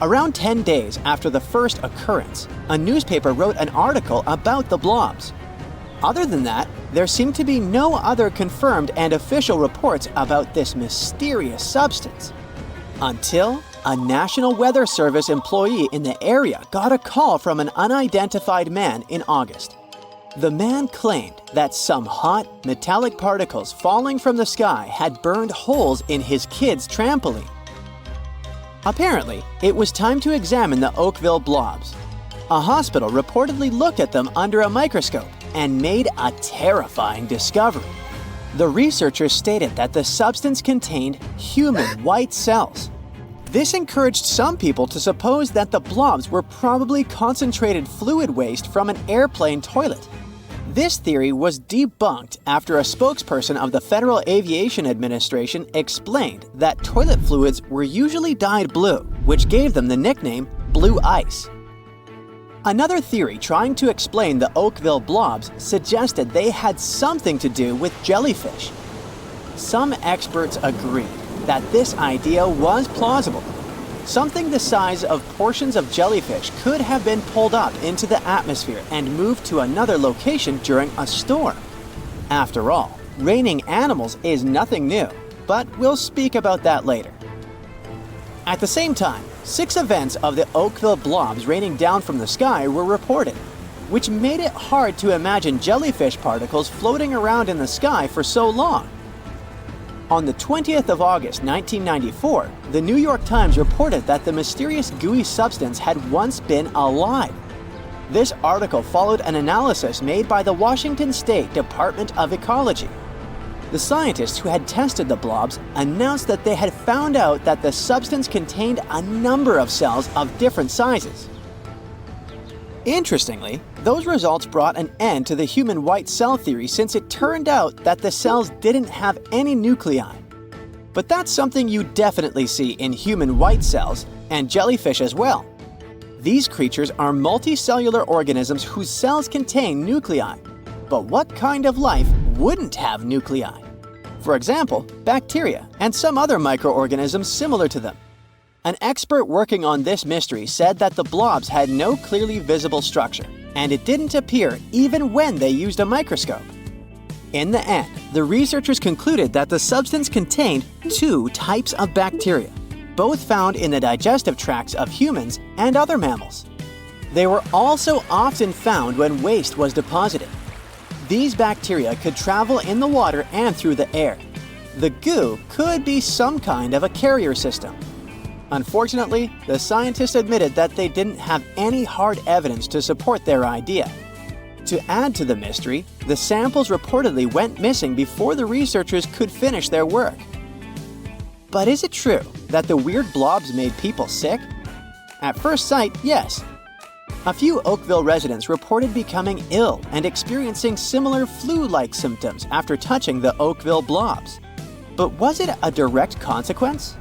S3: Around 10 days after the first occurrence, a newspaper wrote an article about the blobs. Other than that, there seemed to be no other confirmed and official reports about this mysterious substance. Until a National Weather Service employee in the area got a call from an unidentified man in August. The man claimed that some hot, metallic particles falling from the sky had burned holes in his kid's trampoline. Apparently, it was time to examine the Oakville blobs. A hospital reportedly looked at them under a microscope and made a terrifying discovery. The researchers stated that the substance contained human white cells. This encouraged some people to suppose that the blobs were probably concentrated fluid waste from an airplane toilet. This theory was debunked after a spokesperson of the Federal Aviation Administration explained that toilet fluids were usually dyed blue, which gave them the nickname blue ice. Another theory trying to explain the Oakville blobs suggested they had something to do with jellyfish. Some experts agreed that this idea was plausible. Something the size of portions of jellyfish could have been pulled up into the atmosphere and moved to another location during a storm. After all, raining animals is nothing new, but we'll speak about that later. At the same time, 6 events of the Oakville blobs raining down from the sky were reported, which made it hard to imagine jellyfish particles floating around in the sky for so long. On the 20th of August 1994, the New York Times reported that the mysterious gooey substance had once been alive. This article followed an analysis made by the Washington State Department of Ecology. The scientists who had tested the blobs announced that they had found out that the substance contained a number of cells of different sizes. Interestingly, those results brought an end to the human white cell theory since it turned out that the cells didn't have any nuclei. But that's something you definitely see in human white cells and jellyfish as well. These creatures are multicellular organisms whose cells contain nuclei. But what kind of life wouldn't have nuclei? For example, bacteria and some other microorganisms similar to them. An expert working on this mystery said that the blobs had no clearly visible structure, and it didn't appear even when they used a microscope. In the end, the researchers concluded that the substance contained 2 types of bacteria, both found in the digestive tracts of humans and other mammals. They were also often found when waste was deposited. These bacteria could travel in the water and through the air. The goo could be some kind of a carrier system. Unfortunately, the scientists admitted that they didn't have any hard evidence to support their idea. To add to the mystery, the samples reportedly went missing before the researchers could finish their work. But is it true that the weird blobs made people sick? At first sight, yes. A few Oakville residents reported becoming ill and experiencing similar flu-like symptoms after touching the Oakville blobs. But was it a direct consequence?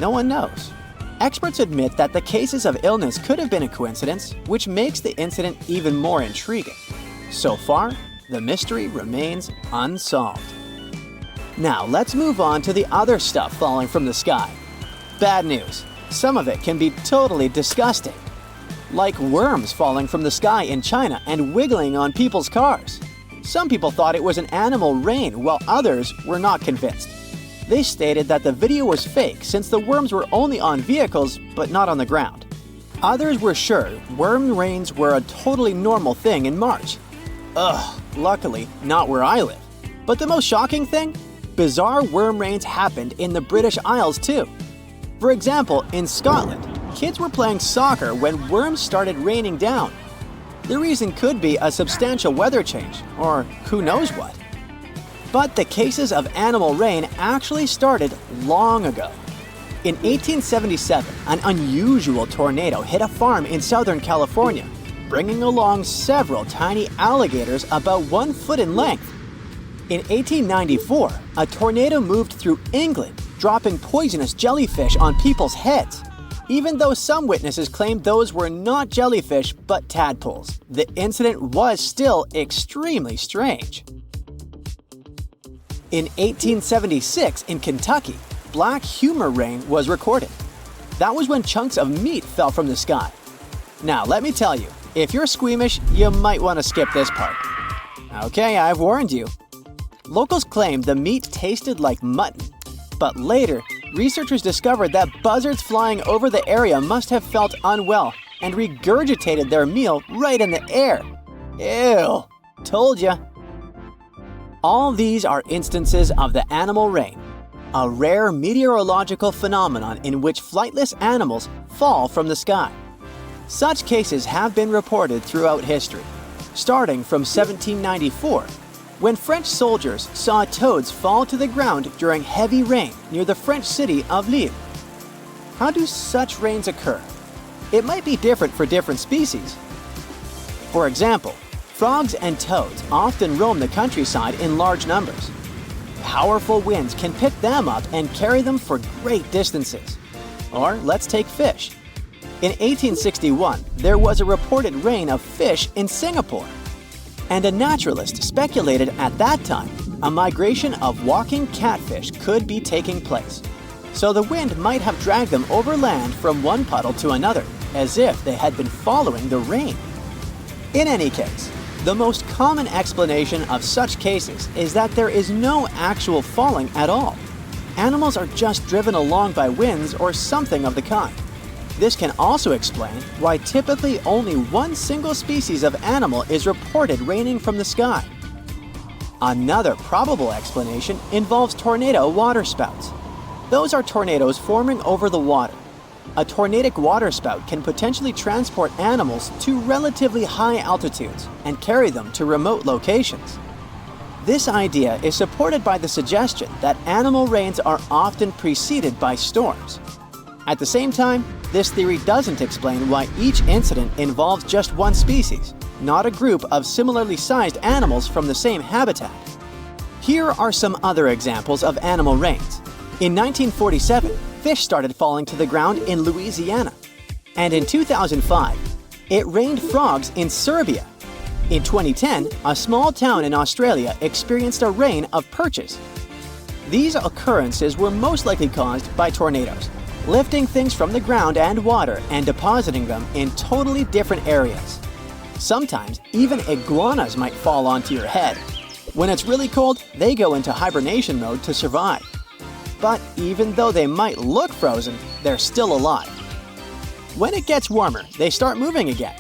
S3: No one knows. Experts admit that the cases of illness could have been a coincidence, which makes the incident even more intriguing. So far, the mystery remains unsolved. Now let's move on to the other stuff falling from the sky. Bad news. Some of it can be totally disgusting. Like worms falling from the sky in China and wiggling on people's cars. Some people thought it was an animal rain, while others were not convinced. They stated that the video was fake since the worms were only on vehicles but not on the ground. Others were sure worm rains were a totally normal thing in March. Ugh, luckily not where I live. But the most shocking thing? Bizarre worm rains happened in the British Isles too. For example, in Scotland, kids were playing soccer when worms started raining down. The reason could be a substantial weather change, or who knows what. But the cases of animal rain actually started long ago. In 1877, an unusual tornado hit a farm in Southern California, bringing along several tiny alligators about 1 foot in length. In 1894, a tornado moved through England, dropping poisonous jellyfish on people's heads. Even though some witnesses claimed those were not jellyfish but tadpoles, the incident was still extremely strange. In 1876, in Kentucky, black humor rain was recorded. That was when chunks of meat fell from the sky. Now, let me tell you, if you're squeamish, you might want to skip this part. Okay, I've warned you. Locals claimed the meat tasted like mutton, but later, researchers discovered that buzzards flying over the area must have felt unwell and regurgitated their meal right in the air. Ew, told ya. All these are instances of the animal rain, a rare meteorological phenomenon in which flightless animals fall from the sky. Such cases have been reported throughout history, starting from 1794, when French soldiers saw toads fall to the ground during heavy rain near the French city of Lille. How do such rains occur? It might be different for different species. For example, frogs and toads often roam the countryside in large numbers. Powerful winds can pick them up and carry them for great distances. Or let's take fish. In 1861, there was a reported rain of fish in Singapore. And a naturalist speculated at that time a migration of walking catfish could be taking place. So the wind might have dragged them over land from one puddle to another, as if they had been following the rain. In any case, the most common explanation of such cases is that there is no actual falling at all. Animals are just driven along by winds or something of the kind. This can also explain why typically only one single species of animal is reported raining from the sky. Another probable explanation involves tornado waterspouts. Those are tornadoes forming over the water. A tornadic waterspout can potentially transport animals to relatively high altitudes and carry them to remote locations. This idea is supported by the suggestion that animal rains are often preceded by storms. At the same time, this theory doesn't explain why each incident involves just one species, not a group of similarly sized animals from the same habitat. Here are some other examples of animal rains. In 1947, fish started falling to the ground in Louisiana. And in 2005, it rained frogs in Serbia. In 2010, a small town in Australia experienced a rain of perches. These occurrences were most likely caused by tornadoes, lifting things from the ground and water and depositing them in totally different areas. Sometimes, even iguanas might fall onto your head. When it's really cold, they go into hibernation mode to survive. But even though they might look frozen, they're still alive. When it gets warmer, they start moving again.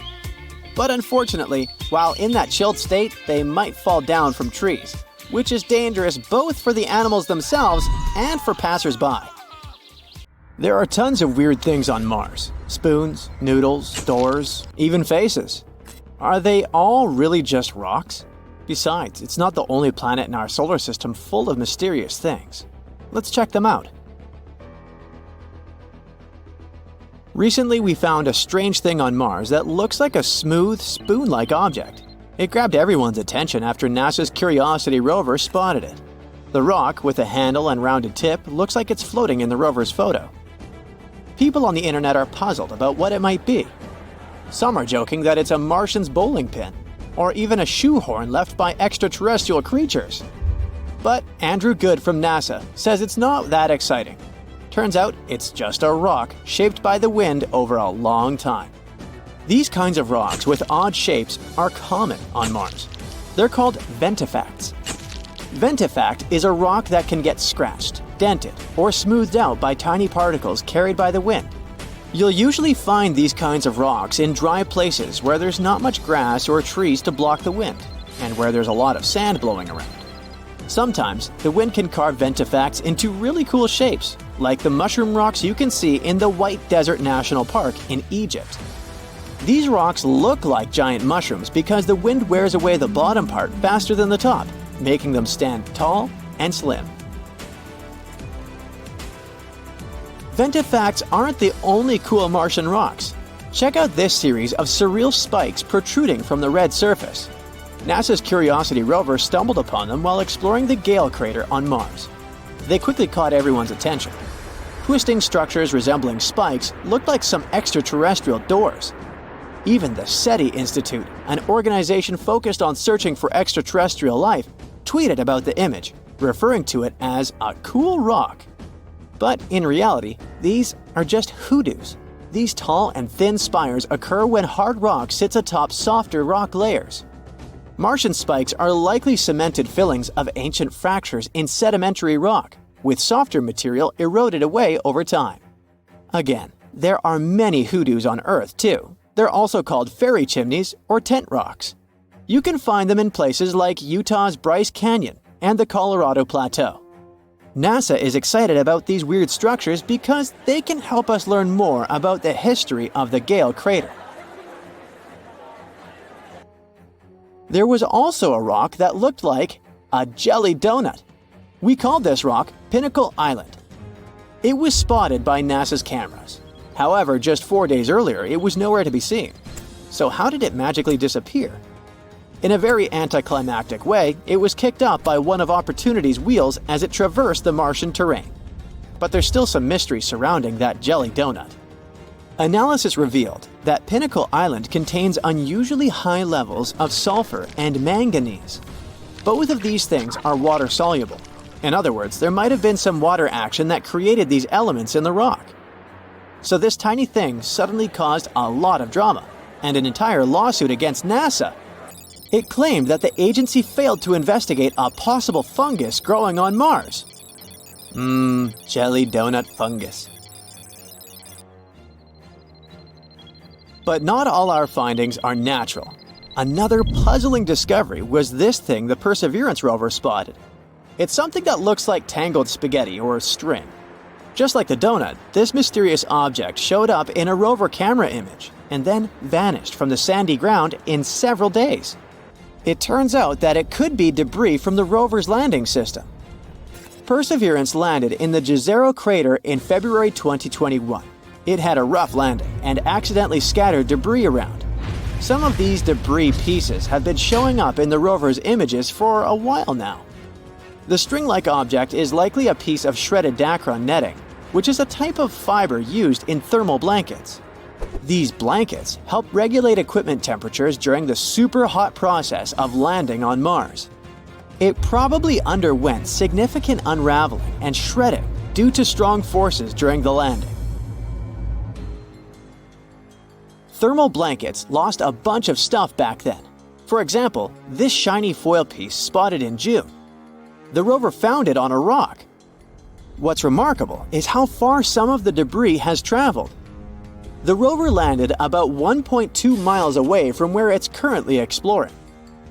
S3: But unfortunately, while in that chilled state, they might fall down from trees, which is dangerous both for the animals themselves and for passers-by. There are tons of weird things on Mars. Spoons, noodles, doors, even faces. Are they all really just rocks? Besides, it's not the only planet in our solar system full of mysterious things. Let's check them out. Recently, we found a strange thing on Mars that looks like a smooth, spoon-like object. It grabbed everyone's attention after NASA's Curiosity rover spotted it. The rock, with a handle and rounded tip, looks like it's floating in the rover's photo. People on the internet are puzzled about what it might be. Some are joking that it's a Martian's bowling pin, or even a shoehorn left by extraterrestrial creatures. But Andrew Good from NASA says it's not that exciting. Turns out it's just a rock shaped by the wind over a long time. These kinds of rocks with odd shapes are common on Mars. They're called ventifacts. Ventifact is a rock that can get scratched, dented, or smoothed out by tiny particles carried by the wind. You'll usually find these kinds of rocks in dry places where there's not much grass or trees to block the wind, and where there's a lot of sand blowing around. Sometimes, the wind can carve ventifacts into really cool shapes, like the mushroom rocks you can see in the White Desert National Park in Egypt. These rocks look like giant mushrooms because the wind wears away the bottom part faster than the top, making them stand tall and slim. Ventifacts aren't the only cool Martian rocks. Check out this series of surreal spikes protruding from the red surface. NASA's Curiosity rover stumbled upon them while exploring the Gale crater on Mars. They quickly caught everyone's attention. Twisting structures resembling spikes looked like some extraterrestrial doors. Even the SETI Institute, an organization focused on searching for extraterrestrial life, tweeted about the image, referring to it as a cool rock. But in reality, these are just hoodoos. These tall and thin spires occur when hard rock sits atop softer rock layers. Martian spikes are likely cemented fillings of ancient fractures in sedimentary rock, with softer material eroded away over time. Again, there are many hoodoos on Earth too. They're also called fairy chimneys or tent rocks. You can find them in places like Utah's Bryce Canyon and the Colorado Plateau. NASA is excited about these weird structures because they can help us learn more about the history of the Gale crater. There was also a rock that looked like a jelly donut. We called this rock Pinnacle Island. It was spotted by NASA's cameras. However, just 4 days earlier, it was nowhere to be seen. So how did it magically disappear? In a very anticlimactic way, it was kicked up by one of Opportunity's wheels as it traversed the Martian terrain. But there's still some mystery surrounding that jelly donut. Analysis revealed that Pinnacle Island contains unusually high levels of sulfur and manganese. Both of these things are water-soluble. In other words, there might have been some water action that created these elements in the rock. So this tiny thing suddenly caused a lot of drama, and an entire lawsuit against NASA. It claimed that the agency failed to investigate a possible fungus growing on Mars. Jelly donut fungus. But not all our findings are natural. Another puzzling discovery was this thing the Perseverance rover spotted. It's something that looks like tangled spaghetti or string. Just like the donut, this mysterious object showed up in a rover camera image and then vanished from the sandy ground in several days. It turns out that it could be debris from the rover's landing system. Perseverance landed in the Bizzare crater in February 2021. It had a rough landing and accidentally scattered debris around. Some of these debris pieces have been showing up in the rover's images for a while now. The string-like object is likely a piece of shredded dacron netting, which is a type of fiber used in thermal blankets. These blankets help regulate equipment temperatures during the super hot process of landing on Mars. It probably underwent significant unraveling and shredding due to strong forces during the landing. Thermal blankets lost a bunch of stuff back then. For example, this shiny foil piece spotted in June. The rover found it on a rock. What's remarkable is how far some of the debris has traveled. The rover landed about 1.2 miles away from where it's currently exploring.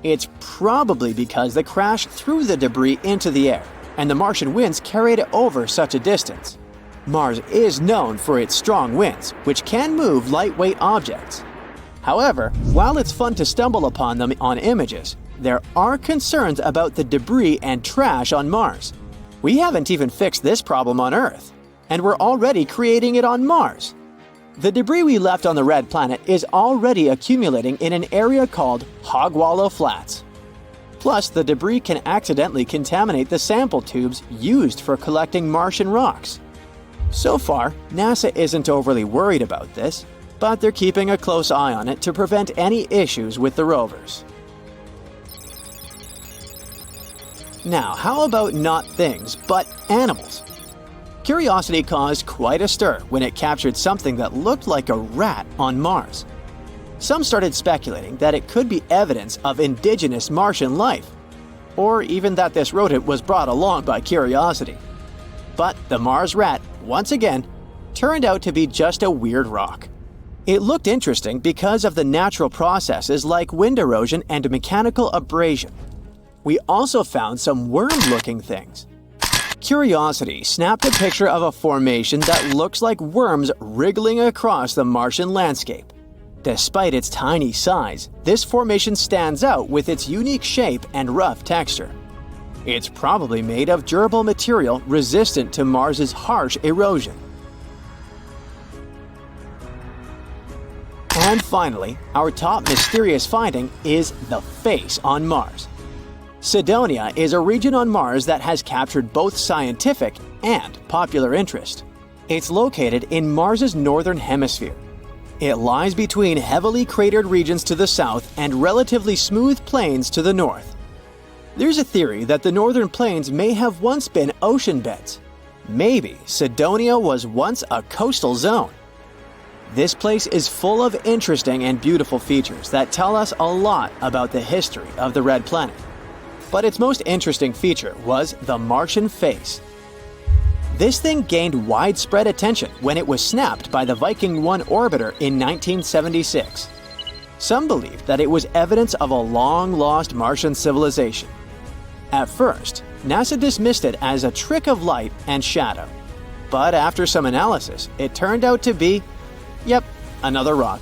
S3: It's probably because the crash threw the debris into the air, and the Martian winds carried it over such a distance. Mars is known for its strong winds, which can move lightweight objects. However, while it's fun to stumble upon them on images, there are concerns about the debris and trash on Mars. We haven't even fixed this problem on Earth, and we're already creating it on Mars. The debris we left on the red planet is already accumulating in an area called Hogwallow Flats. Plus, the debris can accidentally contaminate the sample tubes used for collecting Martian rocks. So far, NASA isn't overly worried about this, but they're keeping a close eye on it to prevent any issues with the rovers. Now, how about not things, but animals? Curiosity caused quite a stir when it captured something that looked like a rat on Mars. Some started speculating that it could be evidence of indigenous Martian life, or even that this rodent was brought along by Curiosity. But the Mars rat, once again, turned out to be just a weird rock. It looked interesting because of the natural processes like wind erosion and mechanical abrasion. We also found some worm-looking things. Curiosity snapped a picture of a formation that looks like worms wriggling across the Martian landscape. Despite its tiny size, this formation stands out with its unique shape and rough texture. It's probably made of durable material resistant to Mars's harsh erosion. And finally, our top mysterious finding is the face on Mars. Cydonia is a region on Mars that has captured both scientific and popular interest. It's located in Mars's northern hemisphere. It lies between heavily cratered regions to the south and relatively smooth plains to the north. There's a theory that the northern plains may have once been ocean beds. Maybe Cydonia was once a coastal zone. This place is full of interesting and beautiful features that tell us a lot about the history of the Red Planet. But its most interesting feature was the Martian face. This thing gained widespread attention when it was snapped by the Viking 1 orbiter in 1976. Some believed that it was evidence of a long-lost Martian civilization. At first, NASA dismissed it as a trick of light and shadow. But after some analysis, it turned out to be, yep, another rock.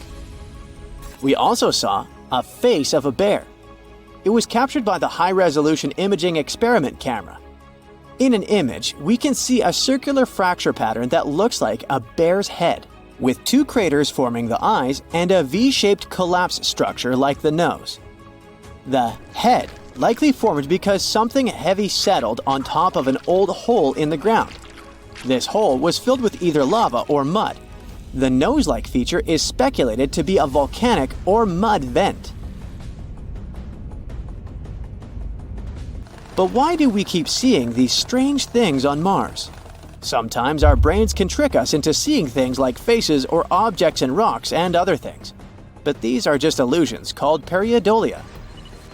S3: We also saw a face of a bear. It was captured by the high-resolution imaging experiment camera. In an image, we can see a circular fracture pattern that looks like a bear's head, with two craters forming the eyes and a V-shaped collapse structure like the nose. The head likely formed because something heavy settled on top of an old hole in the ground. This hole was filled with either lava or mud. The nose-like feature is speculated to be a volcanic or mud vent. But why do we keep seeing these strange things on Mars? Sometimes our brains can trick us into seeing things like faces or objects in rocks and other things. But these are just illusions called pareidolia.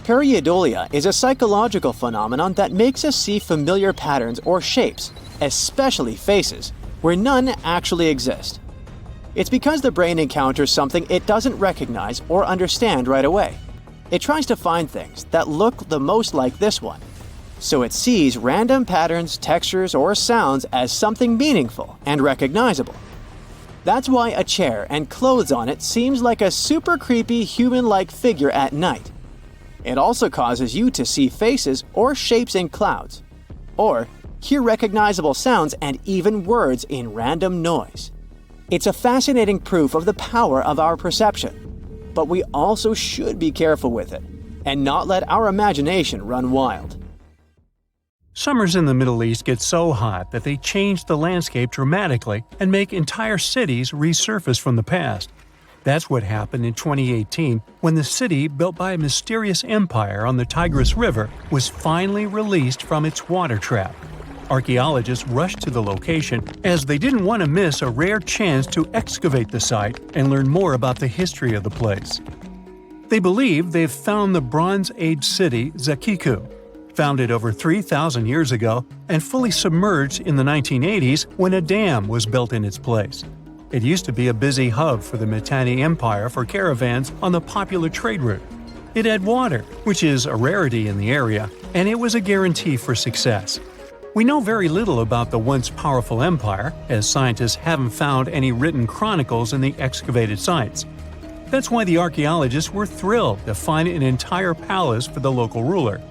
S3: Pareidolia is a psychological phenomenon that makes us see familiar patterns or shapes, especially faces, where none actually exist. It's because the brain encounters something it doesn't recognize or understand right away. It tries to find things that look the most like this one. So it sees random patterns, textures, or sounds as something meaningful and recognizable. That's why a chair and clothes on it seems like a super creepy human-like figure at night. It also causes you to see faces or shapes in clouds, or hear recognizable sounds and even words in random noise. It's a fascinating proof of the power of our perception, but we also should be careful with it and not let our imagination run wild.
S2: Summers in the Middle East get so hot that they change the landscape dramatically and make entire cities resurface from the past. That's what happened in 2018 when the city built by a mysterious empire on the Tigris River was finally released from its water trap. Archaeologists rushed to the location as they didn't want to miss a rare chance to excavate the site and learn more about the history of the place. They believe they've found the Bronze Age city Zakiku, founded over 3,000 years ago and fully submerged in the 1980s when a dam was built in its place. It used to be a busy hub for the Mitanni Empire for caravans on the popular trade route. It had water, which is a rarity in the area, and it was a guarantee for success. We know very little about the once powerful empire, as scientists haven't found any written chronicles in the excavated sites. That's why the archaeologists were thrilled to find an entire palace for the local ruler.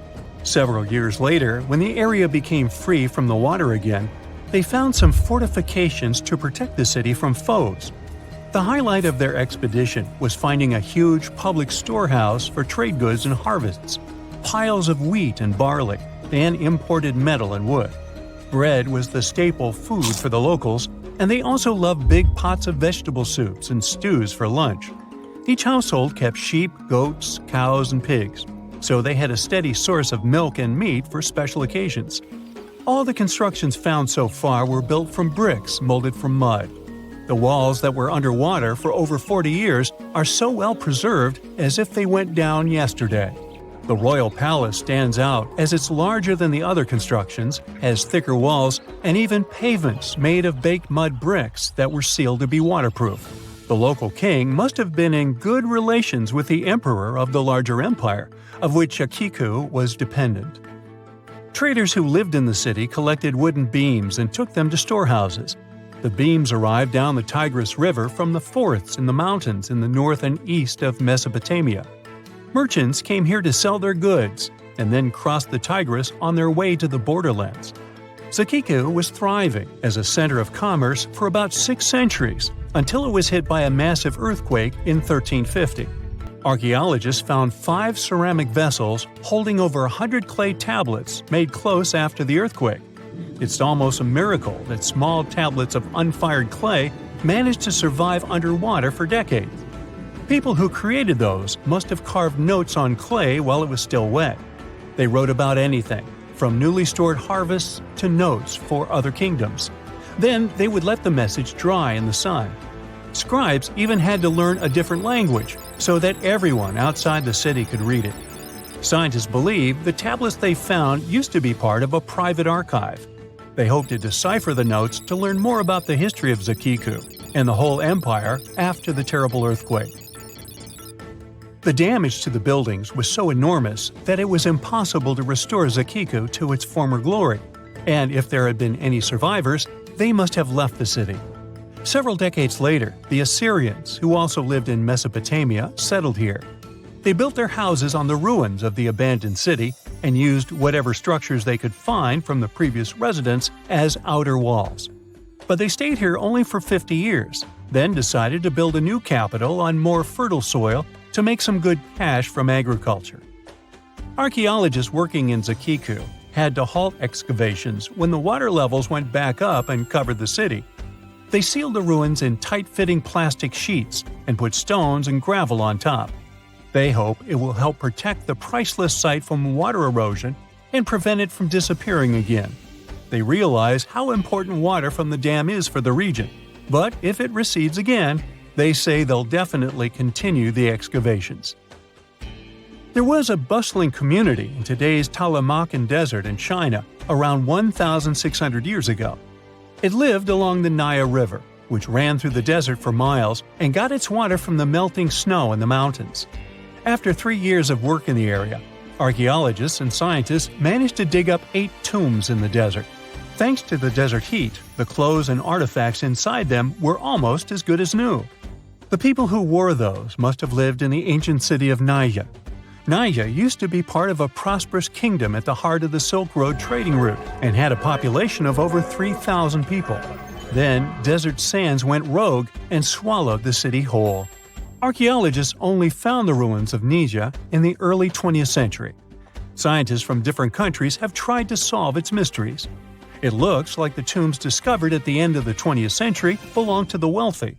S2: Several years later, when the area became free from the water again, they found some fortifications to protect the city from foes. The highlight of their expedition was finding a huge public storehouse for trade goods and harvests, piles of wheat and barley, and imported metal and wood. Bread was the staple food for the locals, and they also loved big pots of vegetable soups and stews for lunch. Each household kept sheep, goats, cows, and pigs, so they had a steady source of milk and meat for special occasions. All the constructions found so far were built from bricks molded from mud. The walls that were underwater for over 40 years are so well preserved as if they went down yesterday. The royal palace stands out as it's larger than the other constructions, has thicker walls, and even pavements made of baked mud bricks that were sealed to be waterproof. The local king must have been in good relations with the emperor of the larger empire, of which Akiku was dependent. Traders who lived in the city collected wooden beams and took them to storehouses. The beams arrived down the Tigris River from the forests in the mountains in the north and east of Mesopotamia. Merchants came here to sell their goods and then crossed the Tigris on their way to the borderlands. Zakiku was thriving as a center of commerce for about 6 centuries until it was hit by a massive earthquake in 1350. Archaeologists found 5 ceramic vessels holding over 100 clay tablets made close after the earthquake. It's almost a miracle that small tablets of unfired clay managed to survive underwater for decades. People who created those must have carved notes on clay while it was still wet. They wrote about anything, from newly stored harvests to notes for other kingdoms. Then they would let the message dry in the sun. Scribes even had to learn a different language so that everyone outside the city could read it. Scientists believe the tablets they found used to be part of a private archive. They hope to decipher the notes to learn more about the history of Zakiku and the whole empire after the terrible earthquake. The damage to the buildings was so enormous that it was impossible to restore Zakiku to its former glory, and if there had been any survivors, they must have left the city. Several decades later, the Assyrians, who also lived in Mesopotamia, settled here. They built their houses on the ruins of the abandoned city and used whatever structures they could find from the previous residents as outer walls. But they stayed here only for 50 years, then decided to build a new capital on more fertile soil to make some good cash from agriculture. Archaeologists working in Zakiku had to halt excavations when the water levels went back up and covered the city. They sealed the ruins in tight-fitting plastic sheets and put stones and gravel on top. They hope it will help protect the priceless site from water erosion and prevent it from disappearing again. They realize how important water from the dam is for the region, but if it recedes again, they say they'll definitely continue the excavations. There was a bustling community in today's Taklamakan Desert in China around 1,600 years ago. It lived along the Nile River, which ran through the desert for miles and got its water from the melting snow in the mountains. After 3 years of work in the area, archaeologists and scientists managed to dig up 8 tombs in the desert. Thanks to the desert heat, the clothes and artifacts inside them were almost as good as new. The people who wore those must have lived in the ancient city of Naya. Naya used to be part of a prosperous kingdom at the heart of the Silk Road trading route and had a population of over 3,000 people. Then, desert sands went rogue and swallowed the city whole. Archaeologists only found the ruins of Nija in the early 20th century. Scientists from different countries have tried to solve its mysteries. It looks like the tombs discovered at the end of the 20th century belonged to the wealthy.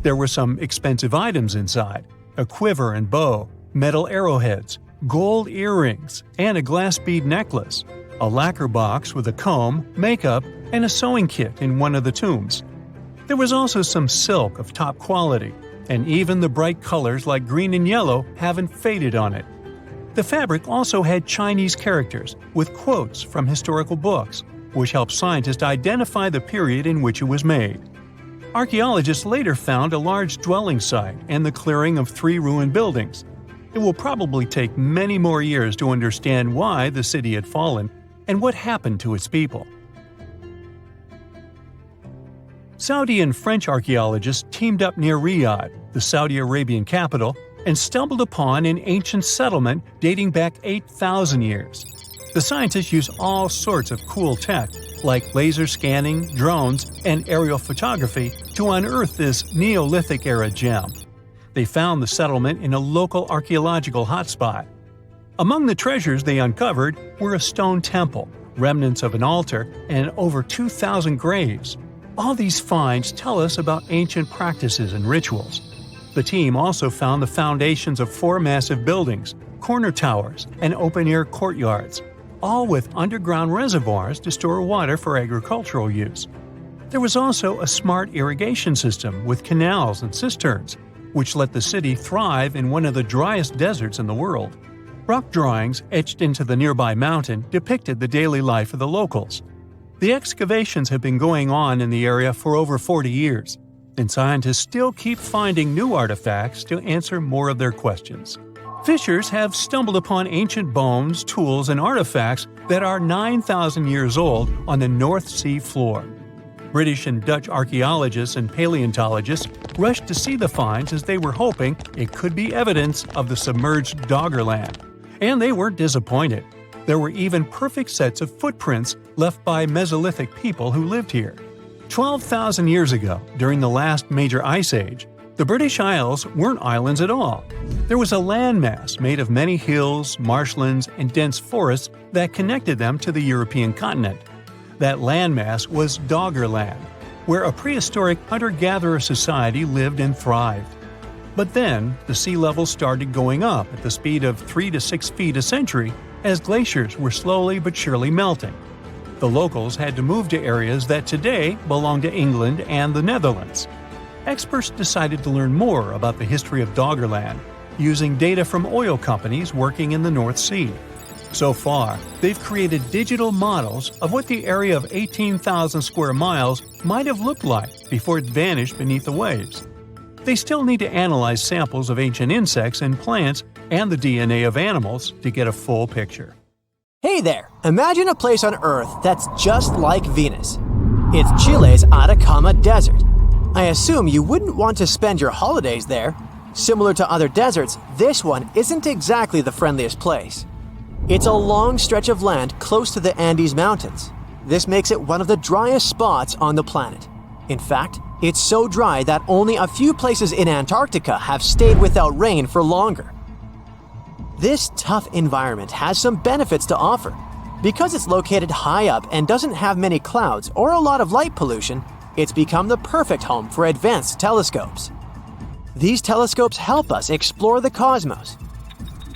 S2: There were some expensive items inside: a quiver and bow, metal arrowheads, gold earrings, and a glass bead necklace, a lacquer box with a comb, makeup, and a sewing kit in one of the tombs. There was also some silk of top quality, and even the bright colors like green and yellow haven't faded on it. The fabric also had Chinese characters with quotes from historical books, which helped scientists identify the period in which it was made. Archaeologists later found a large dwelling site and the clearing of 3 ruined buildings. It will probably take many more years to understand why the city had fallen and what happened to its people. Saudi and French archaeologists teamed up near Riyadh, the Saudi Arabian capital, and stumbled upon an ancient settlement dating back 8,000 years. The scientists used all sorts of cool tech, like laser scanning, drones, and aerial photography, to unearth this Neolithic-era gem. They found the settlement in a local archaeological hotspot. Among the treasures they uncovered were a stone temple, remnants of an altar, and over 2,000 graves. All these finds tell us about ancient practices and rituals. The team also found the foundations of 4 massive buildings, corner towers, and open-air courtyards, all with underground reservoirs to store water for agricultural use. There was also a smart irrigation system with canals and cisterns, which let the city thrive in one of the driest deserts in the world. Rock drawings etched into the nearby mountain depicted the daily life of the locals. The excavations have been going on in the area for over 40 years, and scientists still keep finding new artifacts to answer more of their questions. Fishers have stumbled upon ancient bones, tools, and artifacts that are 9,000 years old on the North Sea floor. British and Dutch archaeologists and paleontologists rushed to see the finds as they were hoping it could be evidence of the submerged Doggerland. And they weren't disappointed. There were even perfect sets of footprints left by Mesolithic people who lived here. 12,000 years ago, during the last major ice age, the British Isles weren't islands at all. There was a landmass made of many hills, marshlands, and dense forests that connected them to the European continent. That landmass was Doggerland, where a prehistoric hunter-gatherer society lived and thrived. But then, the sea level started going up at the speed of 3 to 6 feet a century as glaciers were slowly but surely melting. The locals had to move to areas that today belong to England and the Netherlands. Experts decided to learn more about the history of Doggerland, using data from oil companies working in the North Sea. So far, they've created digital models of what the area of 18,000 square miles might have looked like before it vanished beneath the waves. They still need to analyze samples of ancient insects and plants and the DNA of animals to get a full picture.
S3: Hey there! Imagine a place on Earth that's just like Venus. It's Chile's Atacama Desert. I assume you wouldn't want to spend your holidays there. Similar to other deserts, this one isn't exactly the friendliest place. It's a long stretch of land close to the Andes Mountains. This makes it one of the driest spots on the planet. In fact, it's so dry that only a few places in Antarctica have stayed without rain for longer. This tough environment has some benefits to offer. Because it's located high up and doesn't have many clouds or a lot of light pollution, it's become the perfect home for advanced telescopes. These telescopes help us explore the cosmos.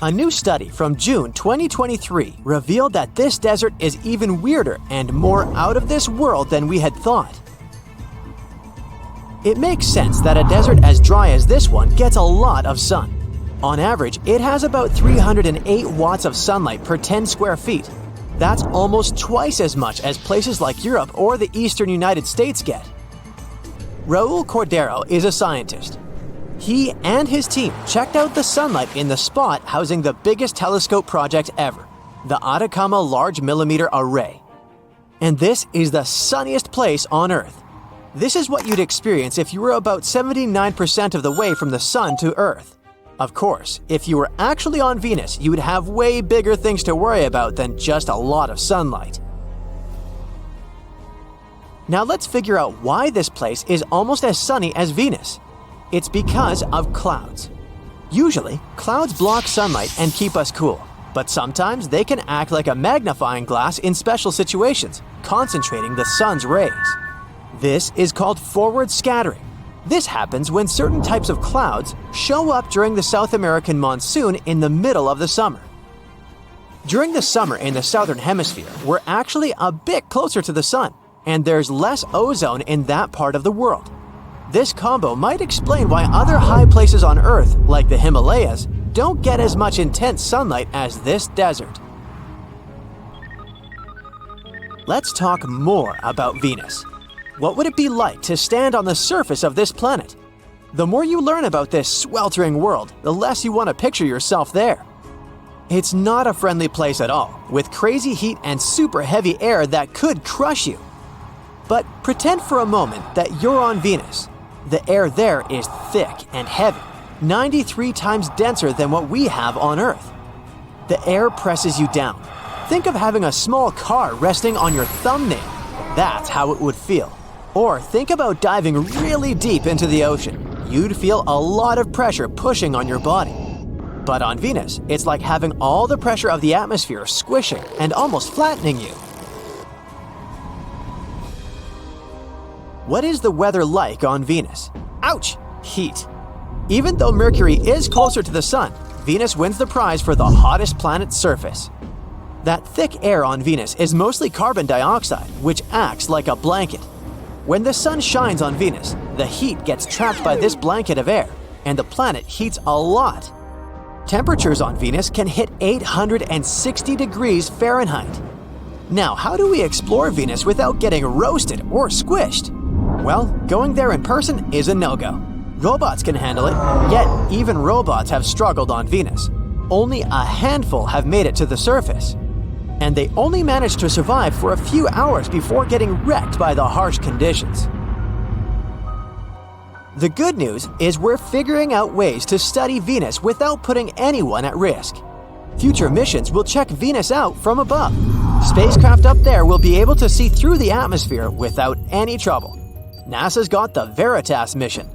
S3: A new study from June 2023 revealed that this desert is even weirder and more out of this world than we had thought. It makes sense that a desert as dry as this one gets a lot of sun. On average, it has about 308 watts of sunlight per 10 square feet. That's almost twice as much as places like Europe or the eastern United States get. Raul Cordero is a scientist. He and his team checked out the sunlight in the spot housing the biggest telescope project ever, the Atacama Large Millimeter Array. And this is the sunniest place on Earth. This is what you'd experience if you were about 79% of the way from the sun to Earth. Of course, if you were actually on Venus, you would have way bigger things to worry about than just a lot of sunlight. Now let's figure out why this place is almost as sunny as Venus. It's because of clouds. Usually, clouds block sunlight and keep us cool, but sometimes they can act like a magnifying glass in special situations, concentrating the sun's rays. This is called forward scattering. This happens when certain types of clouds show up during the South American monsoon in the middle of the summer. During the summer in the southern hemisphere, we're actually a bit closer to the sun, and there's less ozone in that part of the world. This combo might explain why other high places on Earth, like the Himalayas, don't get as much intense sunlight as this desert. Let's talk more about Venus. What would it be like to stand on the surface of this planet? The more you learn about this sweltering world, the less you want to picture yourself there. It's not a friendly place at all, with crazy heat and super heavy air that could crush you. But pretend for a moment that you're on Venus. The air there is thick and heavy, 93 times denser than what we have on Earth. The air presses you down. Think of having a small car resting on your thumbnail. That's how it would feel. Or think about diving really deep into the ocean. You'd feel a lot of pressure pushing on your body. But on Venus, it's like having all the pressure of the atmosphere squishing and almost flattening you. What is the weather like on Venus? Ouch! Heat. Even though Mercury is closer to the Sun, Venus wins the prize for the hottest planet's surface. That thick air on Venus is mostly carbon dioxide, which acts like a blanket. When the sun shines on Venus, the heat gets trapped by this blanket of air, and the planet heats a lot. Temperatures on Venus can hit 860 degrees Fahrenheit. Now, how do we explore Venus without getting roasted or squished? Well, going there in person is a no-go. Robots can handle it, yet even robots have struggled on Venus. Only a handful have made it to the surface. And they only managed to survive for a few hours before getting wrecked by the harsh conditions. The good news is we're figuring out ways to study Venus without putting anyone at risk. Future missions will check Venus out from above. Spacecraft up there will be able to see through the atmosphere without any trouble. NASA's got the Veritas mission.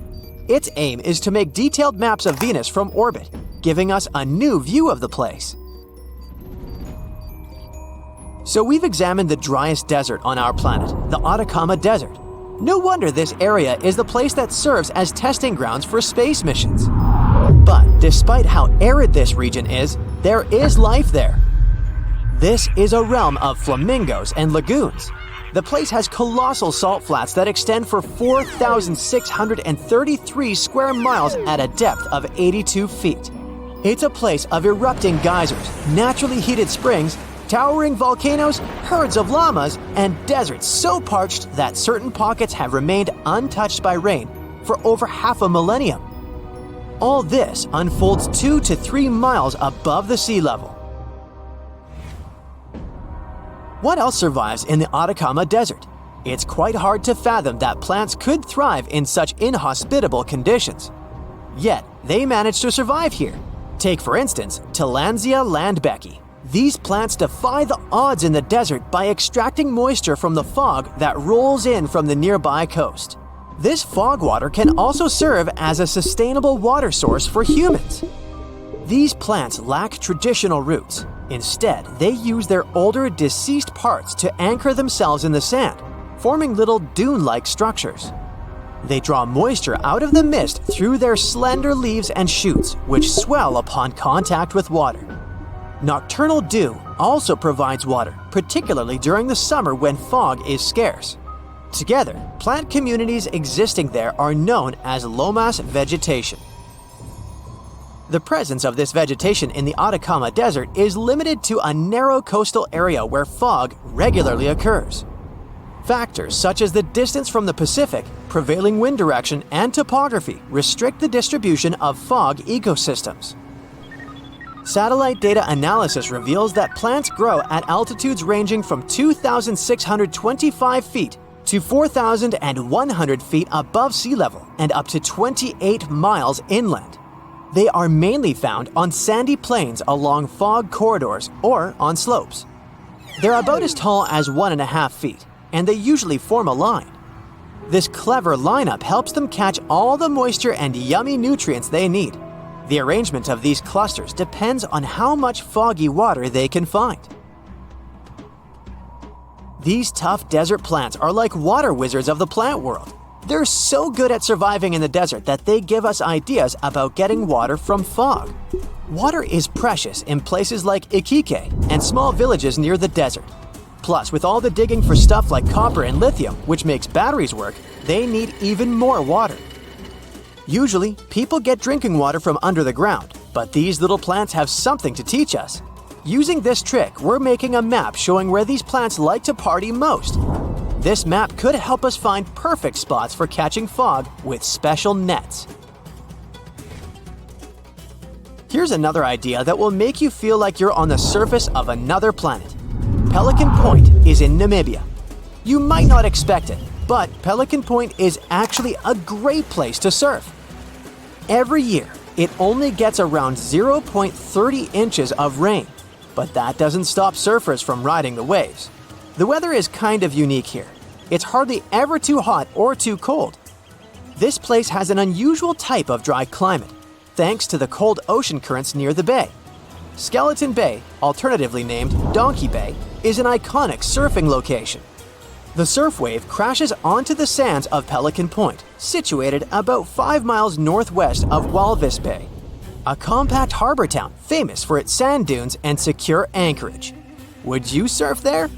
S3: Its aim is to make detailed maps of Venus from orbit, giving us a new view of the place. So we've examined the driest desert on our planet, the Atacama Desert. No wonder this area is the place that serves as testing grounds for space missions. But despite how arid this region is, there is life there. This is a realm of flamingos and lagoons. The place has colossal salt flats that extend for 4,633 square miles at a depth of 82 feet. It's a place of erupting geysers, naturally heated springs, towering volcanoes, herds of llamas, and deserts so parched that certain pockets have remained untouched by rain for over half a millennium. All this unfolds 2 to 3 miles above the sea level. What else survives in the Atacama Desert? It's quite hard to fathom that plants could thrive in such inhospitable conditions. Yet, they managed to survive here. Take, for instance, Tillandsia landbecki. These plants defy the odds in the desert by extracting moisture from the fog that rolls in from the nearby coast. This fog water can also serve as a sustainable water source for humans. These plants lack traditional roots. Instead, they use their older, deceased parts to anchor themselves in the sand, forming little dune-like structures. They draw moisture out of the mist through their slender leaves and shoots, which swell upon contact with water. Nocturnal dew also provides water, particularly during the summer when fog is scarce. Together, plant communities existing there are known as lomas vegetation. The presence of this vegetation in the Atacama Desert is limited to a narrow coastal area where fog regularly occurs. Factors such as the distance from the Pacific, prevailing wind direction, and topography restrict the distribution of fog ecosystems. Satellite data analysis reveals that plants grow at altitudes ranging from 2,625 feet to 4,100 feet above sea level and up to 28 miles inland. They are mainly found on sandy plains along fog corridors or on slopes. They're about as tall as 1.5 feet, and they usually form a line. This clever lineup helps them catch all the moisture and yummy nutrients they need. The arrangement of these clusters depends on how much foggy water they can find. These tough desert plants are like water wizards of the plant world. They're so good at surviving in the desert that they give us ideas about getting water from fog. Water is precious in places like Iquique and small villages near the desert. Plus, with all the digging for stuff like copper and lithium, which makes batteries work, they need even more water. Usually, people get drinking water from under the ground, but these little plants have something to teach us. Using this trick, we're making a map showing where these plants like to party most. This map could help us find perfect spots for catching fog with special nets. Here's another idea that will make you feel like you're on the surface of another planet. Pelican Point is in Namibia. You might not expect it, but Pelican Point is actually a great place to surf. Every year, it only gets around 0.30 inches of rain, but that doesn't stop surfers from riding the waves. The weather is kind of unique here. It's hardly ever too hot or too cold. This place has an unusual type of dry climate, thanks to the cold ocean currents near the bay. Skeleton Bay, alternatively named Donkey Bay, is an iconic surfing location. The surf wave crashes onto the sands of Pelican Point, situated about 5 miles northwest of Walvis Bay, a compact harbor town famous for its sand dunes and secure anchorage. Would you surf there?